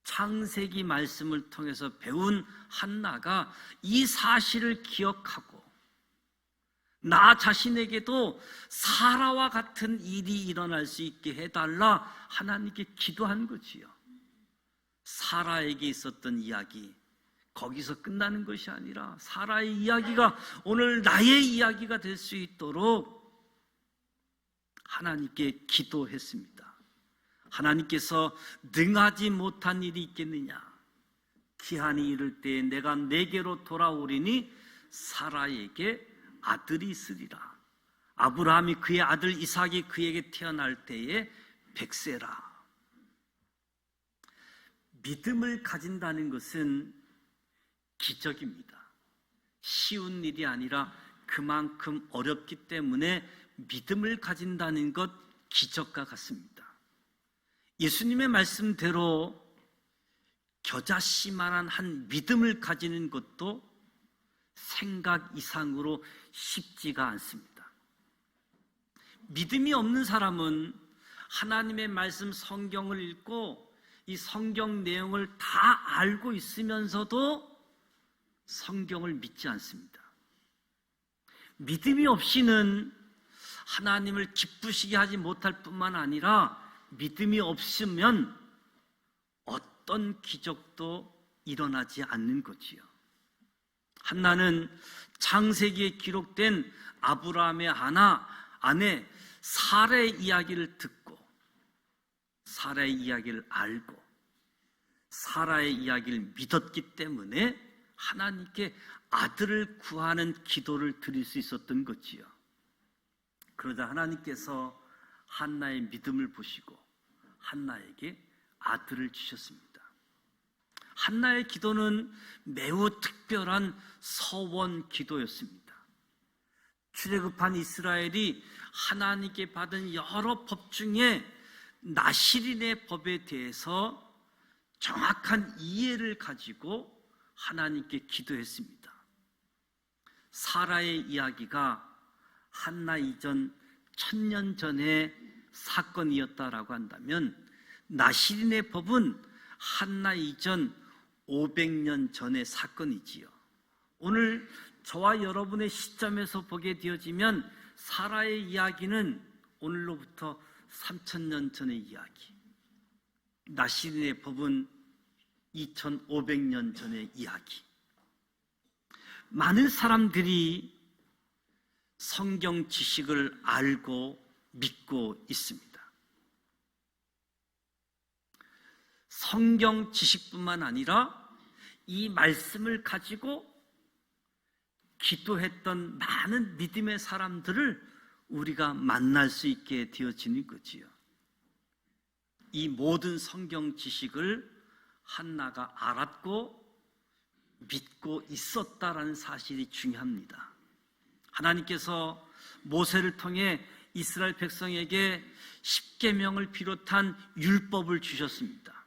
창세기 말씀을 통해서 배운 한나가 이 사실을 기억하고 나 자신에게도 사라와 같은 일이 일어날 수 있게 해달라 하나님께 기도한 거지요. 사라에게 있었던 이야기, 거기서 끝나는 것이 아니라 사라의 이야기가 오늘 나의 이야기가 될 수 있도록 하나님께 기도했습니다. 하나님께서 능하지 못한 일이 있겠느냐? 기한이 이를 때에 내가 내게로 돌아오리니 사라에게 아들이 있으리라. 아브라함이 그의 아들 이삭이 그에게 태어날 때에 100세라. 믿음을 가진다는 것은 기적입니다. 쉬운 일이 아니라 그만큼 어렵기 때문에 믿음을 가진다는 것 기적과 같습니다. 예수님의 말씀대로 겨자씨만한 한 믿음을 가지는 것도 생각 이상으로 쉽지가 않습니다. 믿음이 없는 사람은 하나님의 말씀 성경을 읽고 이 성경 내용을 다 알고 있으면서도 성경을 믿지 않습니다. 믿음이 없이는 하나님을 기쁘시게 하지 못할 뿐만 아니라 믿음이 없으면 어떤 기적도 일어나지 않는 거지요. 한나는 창세기에 기록된 아브라함의 아내 사라의 이야기를 듣고 사라의 이야기를 알고 사라의 이야기를 믿었기 때문에 하나님께 아들을 구하는 기도를 드릴 수 있었던 거지요. 그러자 하나님께서 한나의 믿음을 보시고 한나에게 아들을 주셨습니다. 한나의 기도는 매우 특별한 서원 기도였습니다. 출애굽한 이스라엘이 하나님께 받은 여러 법 중에 나시린의 법에 대해서 정확한 이해를 가지고 하나님께 기도했습니다. 사라의 이야기가 한나 이전 1000년 전의 사건이었다라고 한다면 나시린의 법은 한나 이전 500년 전의 사건이지요. 오늘 저와 여러분의 시점에서 보게 되어지면 사라의 이야기는 오늘로부터 3000년 전의 이야기, 나시린의 법은 2500년 전의 이야기. 많은 사람들이 성경 지식을 알고 믿고 있습니다. 성경 지식뿐만 아니라 이 말씀을 가지고 기도했던 많은 믿음의 사람들을 우리가 만날 수 있게 되어지는 거지요. 이 모든 성경 지식을 한나가 알았고 믿고 있었다라는 사실이 중요합니다. 하나님께서 모세를 통해 이스라엘 백성에게 십계명을 비롯한 율법을 주셨습니다.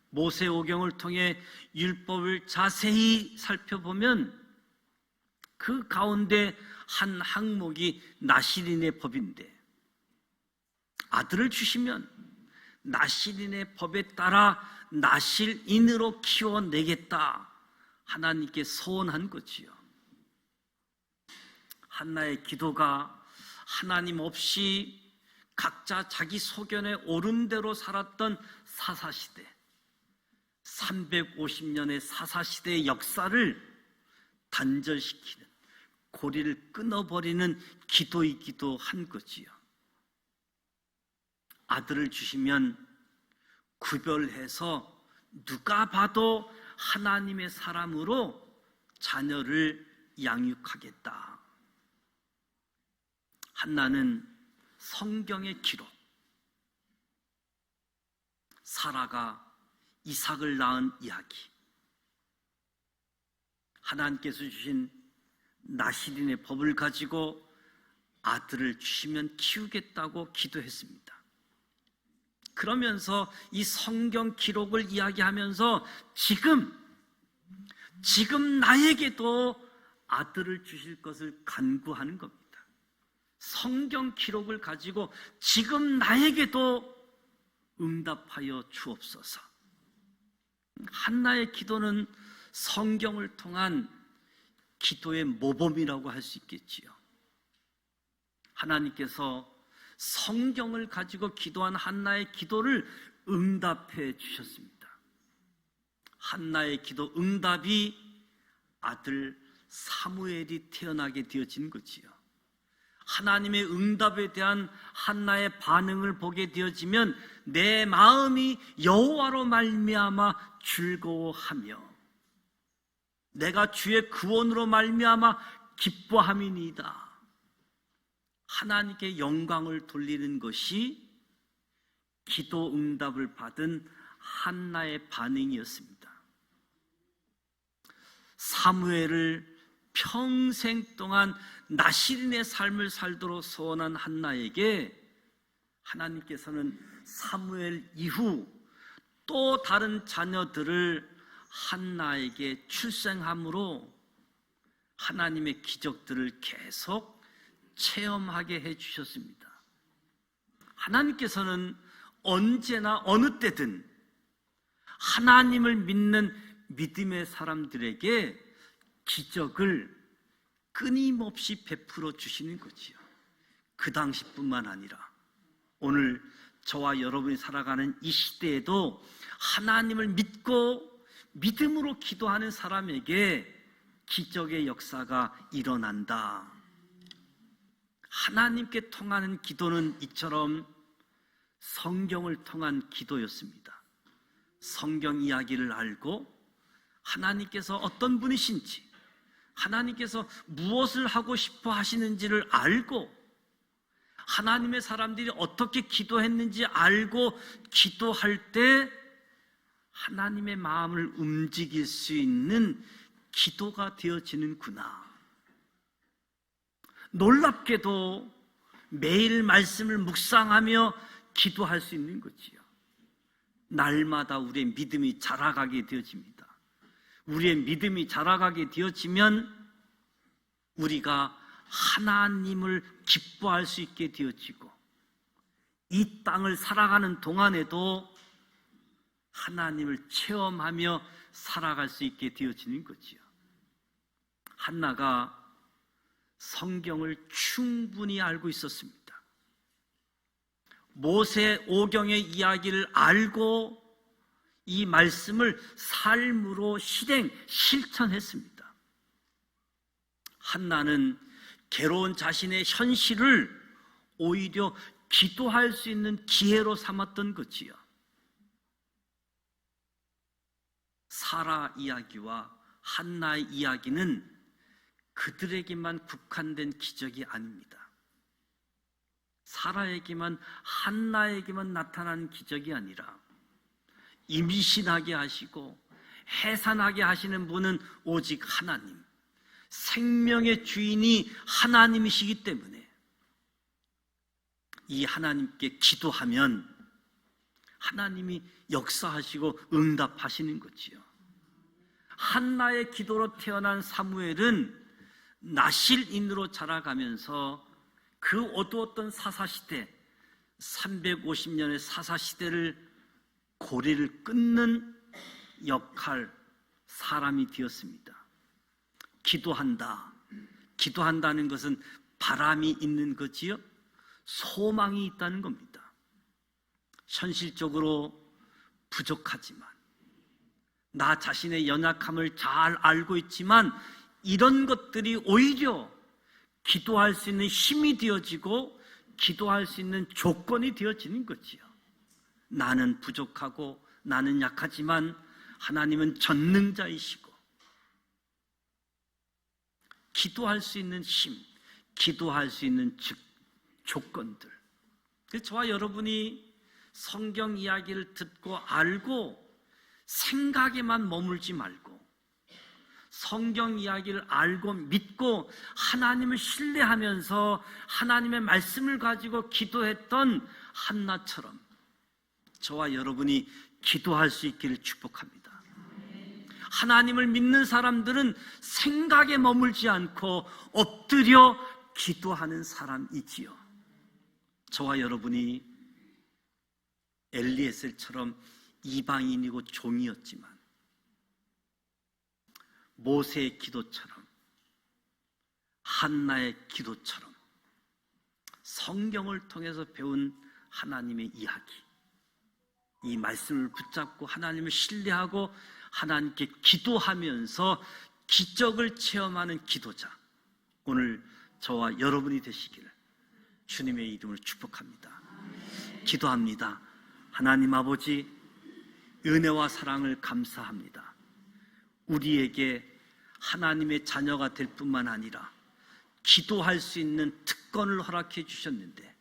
모세 오경을 통해 율법을 자세히 살펴보면 그 가운데 한 항목이 나시린의 법인데, 아들을 주시면 나시린의 법에 따라 나실인으로 키워내겠다, 하나님께 소원한 거지요. 한나의 기도가 하나님 없이 각자 자기 소견에 오른 대로 살았던 사사시대, 350년의 사사시대의 역사를 단절시키는, 고리를 끊어버리는 기도이기도 한 거지요. 아들을 주시면 구별해서 누가 봐도 하나님의 사람으로 자녀를 양육하겠다. 한나는 성경의 기록, 사라가 이삭을 낳은 이야기, 하나님께서 주신 나시린의 법을 가지고 아들을 주시면 키우겠다고 기도했습니다. 그러면서 이 성경 기록을 이야기하면서 지금 나에게도 아들을 주실 것을 간구하는 겁니다. 성경 기록을 가지고 지금 나에게도 응답하여 주옵소서. 한나의 기도는 성경을 통한 기도의 모범이라고 할 수 있겠지요. 하나님께서 성경을 가지고 기도한 한나의 기도를 응답해 주셨습니다. 한나의 기도 응답이 아들 사무엘이 태어나게 되어진 거지요. 하나님의 응답에 대한 한나의 반응을 보게 되어지면 내 마음이 여호와로 말미암아 즐거워하며 내가 주의 구원으로 말미암아 기뻐함이니이다. 하나님께 영광을 돌리는 것이 기도 응답을 받은 한나의 반응이었습니다. 사무엘을 평생 동안 나시린의 삶을 살도록 소원한 한나에게 하나님께서는 사무엘 이후 또 다른 자녀들을 한나에게 출생함으로 하나님의 기적들을 계속 체험하게 해주셨습니다. 하나님께서는 언제나 어느 때든 하나님을 믿는 믿음의 사람들에게 기적을 끊임없이 베풀어 주시는 거지요. 그 당시뿐만 아니라 오늘 저와 여러분이 살아가는 이 시대에도 하나님을 믿고 믿음으로 기도하는 사람에게 기적의 역사가 일어난다. 하나님께 통하는 기도는 이처럼 성경을 통한 기도였습니다. 성경 이야기를 알고 하나님께서 어떤 분이신지, 하나님께서 무엇을 하고 싶어 하시는지를 알고 하나님의 사람들이 어떻게 기도했는지 알고 기도할 때 하나님의 마음을 움직일 수 있는 기도가 되어지는구나. 놀랍게도 매일 말씀을 묵상하며 기도할 수 있는 거지요. 날마다 우리의 믿음이 자라가게 되어집니다. 우리의 믿음이 자라가게 되어지면 우리가 하나님을 기뻐할 수 있게 되어지고 이 땅을 살아가는 동안에도 하나님을 체험하며 살아갈 수 있게 되어지는 거지요. 한나가 성경을 충분히 알고 있었습니다. 모세 오경의 이야기를 알고 이 말씀을 삶으로 실천했습니다. 한나는 괴로운 자신의 현실을 오히려 기도할 수 있는 기회로 삼았던 거지요. 사라 이야기와 한나의 이야기는 그들에게만 국한된 기적이 아닙니다. 사라에게만, 한나에게만 나타난 기적이 아니라 임신하게 하시고 해산하게 하시는 분은 오직 하나님, 생명의 주인이 하나님이시기 때문에 이 하나님께 기도하면 하나님이 역사하시고 응답하시는 거지요. 한나의 기도로 태어난 사무엘은 나실인으로 자라가면서 그 어두웠던 사사시대, 350년의 사사시대를 고리를 끊는 역할, 사람이 되었습니다. 기도한다는 것은 바람이 있는 거지요. 소망이 있다는 겁니다. 현실적으로 부족하지만, 나 자신의 연약함을 잘 알고 있지만 이런 것들이 오히려 기도할 수 있는 힘이 되어지고 기도할 수 있는 조건이 되어지는 거지요. 나는 부족하고 나는 약하지만 하나님은 전능자이시고, 기도할 수 있는 힘, 기도할 수 있는 조건들. 그래서 저와 여러분이 성경 이야기를 듣고 알고 생각에만 머물지 말고 성경 이야기를 알고 믿고 하나님을 신뢰하면서 하나님의 말씀을 가지고 기도했던 한나처럼 저와 여러분이 기도할 수 있기를 축복합니다. 하나님을 믿는 사람들은 생각에 머물지 않고 엎드려 기도하는 사람이지요. 저와 여러분이 엘리에셀처럼 이방인이고 종이었지만 모세의 기도처럼, 한나의 기도처럼 성경을 통해서 배운 하나님의 이야기, 이 말씀을 붙잡고 하나님을 신뢰하고 하나님께 기도하면서 기적을 체험하는 기도자, 오늘 저와 여러분이 되시기를 주님의 이름으로 축복합니다. 기도합니다. 하나님 아버지, 은혜와 사랑을 감사합니다. 우리에게 하나님의 자녀가 될 뿐만 아니라 기도할 수 있는 특권을 허락해 주셨는데,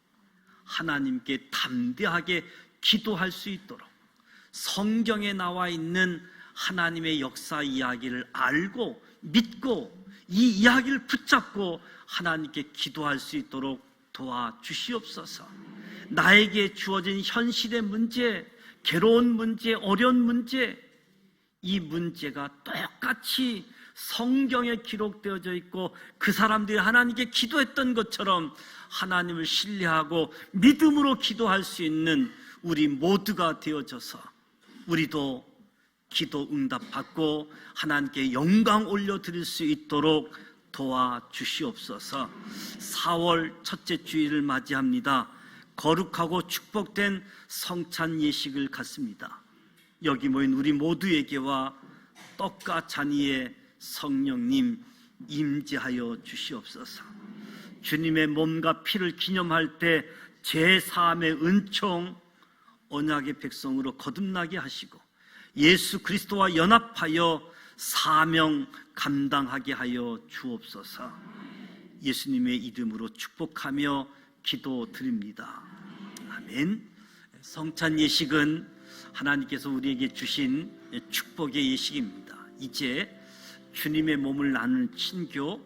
하나님께 담대하게 기도할 수 있도록 성경에 나와 있는 하나님의 역사 이야기를 알고 믿고 이 이야기를 붙잡고 하나님께 기도할 수 있도록 도와주시옵소서. 나에게 주어진 현실의 문제, 괴로운 문제, 어려운 문제, 이 문제가 똑같이 성경에 기록되어져 있고 그 사람들이 하나님께 기도했던 것처럼 하나님을 신뢰하고 믿음으로 기도할 수 있는 우리 모두가 되어져서 우리도 기도 응답받고 하나님께 영광 올려드릴 수 있도록 도와주시옵소서. 4월 첫째 주일을 맞이합니다. 거룩하고 축복된 성찬 예식을 갖습니다. 여기 모인 우리 모두에게와 떡과 잔이의 성령님 임재하여 주시옵소서. 주님의 몸과 피를 기념할 때 제사함의 은총, 언약의 백성으로 거듭나게 하시고 예수 그리스도와 연합하여 사명 감당하게 하여 주옵소서. 예수님의 이름으로 축복하며 기도드립니다. 아멘. 성찬 예식은 하나님께서 우리에게 주신 축복의 예식입니다. 이제 주님의 몸을 나누는 친교,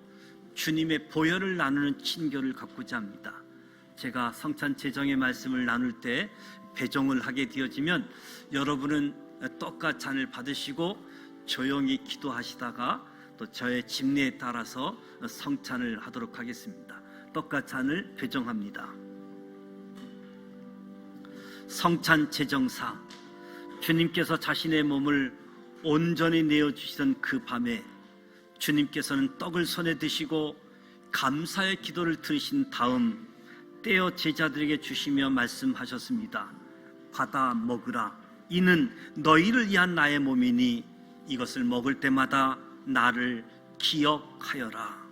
주님의 보혈을 나누는 친교를 갖고자 합니다. 제가 성찬 제정의 말씀을 나눌 때 배정을 하게 되어지면 여러분은 떡과 잔을 받으시고 조용히 기도하시다가 또 저의 집례에 따라서 성찬을 하도록 하겠습니다. 떡과 잔을 배정합니다. 성찬 제정사, 주님께서 자신의 몸을 온전히 내어주시던 그 밤에 주님께서는 떡을 손에 드시고 감사의 기도를 들으신 다음 떼어 제자들에게 주시며 말씀하셨습니다. 받아 먹으라. 이는 너희를 위한 나의 몸이니 이것을 먹을 때마다 나를 기억하여라.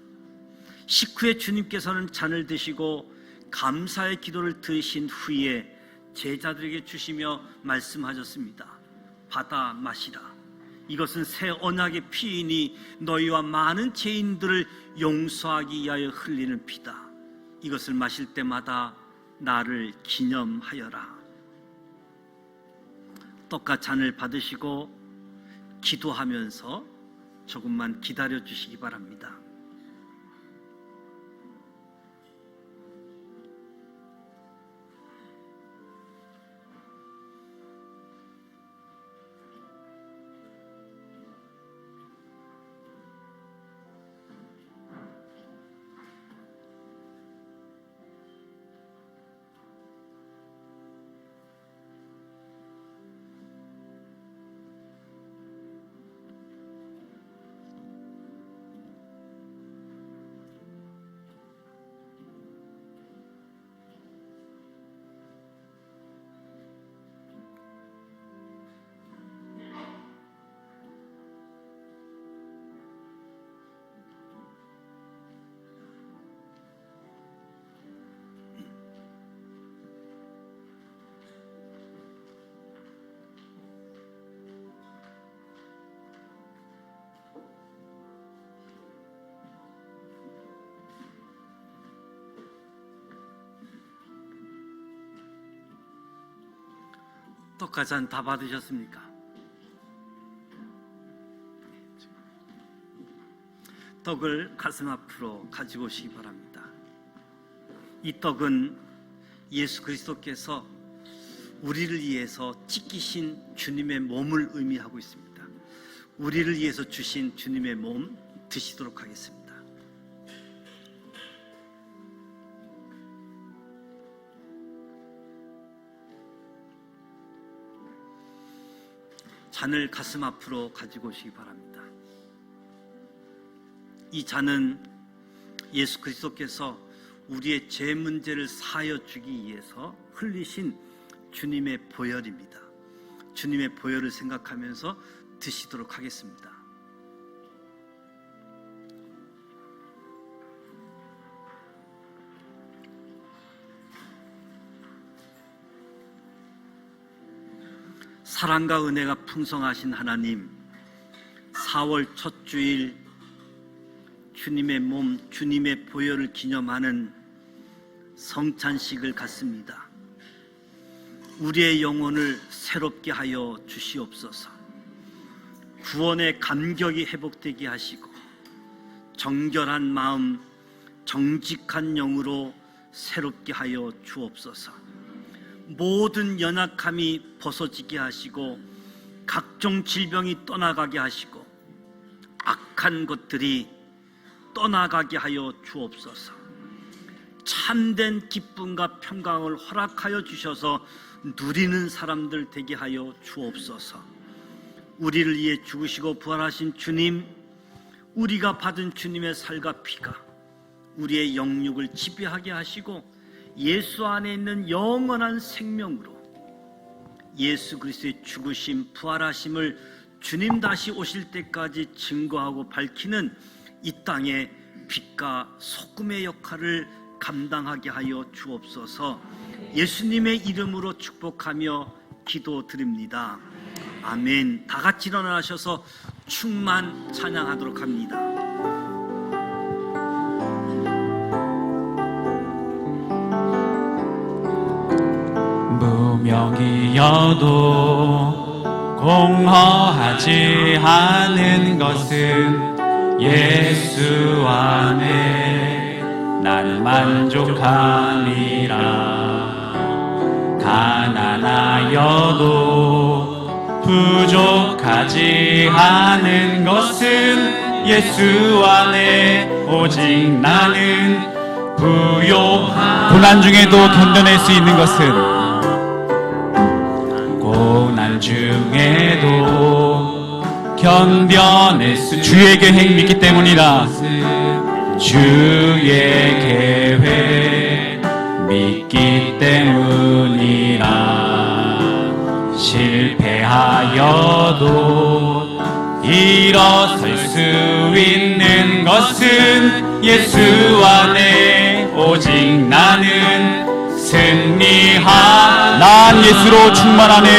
식후에 주님께서는 잔을 드시고 감사의 기도를 드리신 후에 제자들에게 주시며 말씀하셨습니다. 받아 마시라. 이것은 새 언약의 피이니 너희와 많은 죄인들을 용서하기 위하여 흘리는 피다. 이것을 마실 때마다 나를 기념하여라. 떡과 잔을 받으시고 기도하면서 조금만 기다려 주시기 바랍니다. 떡과 잔 다 받으셨습니까? 떡을 가슴 앞으로 가지고 오시기 바랍니다. 이 떡은 예수 그리스도께서 우리를 위해서 찢기신 주님의 몸을 의미하고 있습니다. 우리를 위해서 주신 주님의 몸 드시도록 하겠습니다. 잔을 가슴 앞으로 가지고 오시기 바랍니다. 이 잔은 예수 그리스도께서 우리의 죄 문제를 사하여 주기 위해서 흘리신 주님의 보혈입니다. 주님의 보혈을 생각하면서 드시도록 하겠습니다. 사랑과 은혜가 풍성하신 하나님, 4월 첫 주일 주님의 몸, 주님의 보혈을 기념하는 성찬식을 갖습니다. 우리의 영혼을 새롭게 하여 주시옵소서. 구원의 감격이 회복되게 하시고 정결한 마음, 정직한 영으로 새롭게 하여 주옵소서. 모든 연약함이 벗어지게 하시고 각종 질병이 떠나가게 하시고 악한 것들이 떠나가게 하여 주옵소서. 참된 기쁨과 평강을 허락하여 주셔서 누리는 사람들 되게 하여 주옵소서. 우리를 위해 죽으시고 부활하신 주님, 우리가 받은 주님의 살과 피가 우리의 영육을 지배하게 하시고 예수 안에 있는 영원한 생명으로 예수 그리스도의 죽으심, 부활하심을 주님 다시 오실 때까지 증거하고 밝히는 이 땅의 빛과 소금의 역할을 감당하게 하여 주옵소서. 예수님의 이름으로 축복하며 기도드립니다. 아멘. 다 같이 일어나셔서 충만 찬양하도록 합니다. 무명이어도 공허하지 않은 것은 예수 안에 난 만족함이라. 가난하여도 부족하지 않은 것은 예수 안에 오직 나는 부요함. 고난 중에도 견뎌낼 수 있는 것은 고난 중에도 견뎌낼 수 주의 계획 믿기 때문이라. 주의 계획 믿기 때문이라. 실패하여도 일어설 수 있는 것은 예수 안에 오직 나는 난 예수로 충만하네.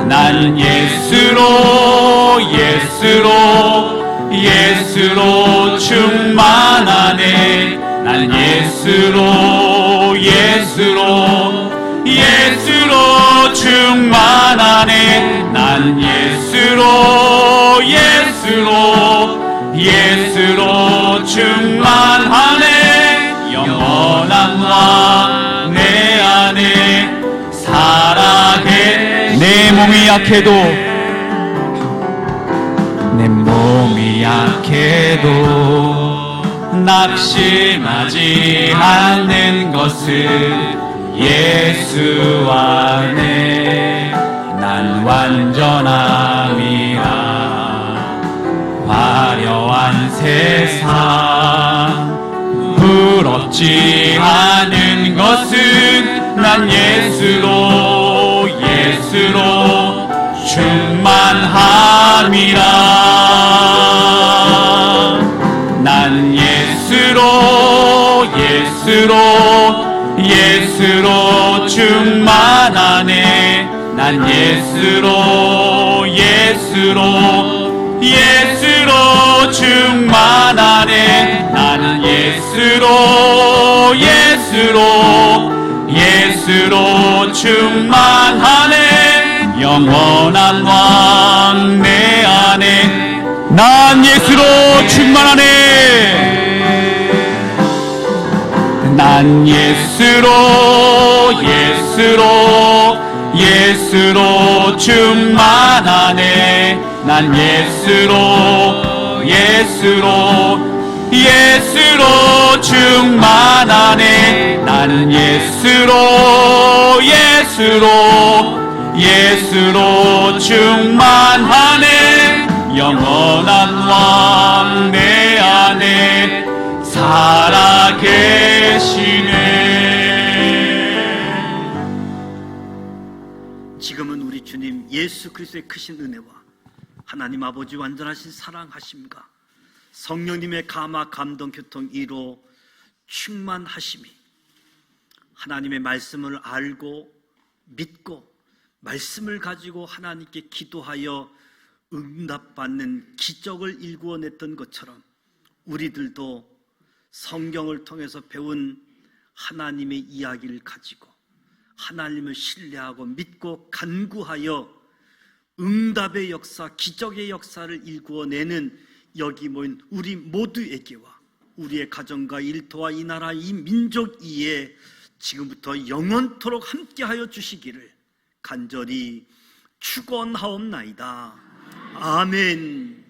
난 예수로 충만하네. 난 예수로 충만하네. 난 예수로 충만하네. 영원한 왕 내 안에 살아계. 내 몸이 약해도 낙심하지 않는 것은 예수 안에 난 완전함이라. 화려한 세상 부럽지 않은 것은 난 예수로 충만함이라. 난 예수로 충만하네. 난 예수로 충만하네. 나는 예수로 충만하네. 영원한 왕 내 안에 난 예수로 충만하네. 난 예수로 충만하네. 난 예수로 충만하네. 나는 예수로 충만하네. 영원한 왕 내 안에 살아계시네. 지금은 우리 주님 예수 그리스도의 크신 은혜와 하나님 아버지 완전하신 사랑하심과 성령님의 감화 감동 교통 이로 충만하심이 하나님의 말씀을 알고 믿고 말씀을 가지고 하나님께 기도하여 응답받는 기적을 일구어냈던 것처럼 우리들도 성경을 통해서 배운 하나님의 이야기를 가지고 하나님을 신뢰하고 믿고 간구하여 응답의 역사, 기적의 역사를 일구어내는 여기 모인 우리 모두에게와 우리의 가정과 일터와 이 나라 이 민족 이에 지금부터 영원토록 함께하여 주시기를 간절히 축원하옵나이다. 아멘.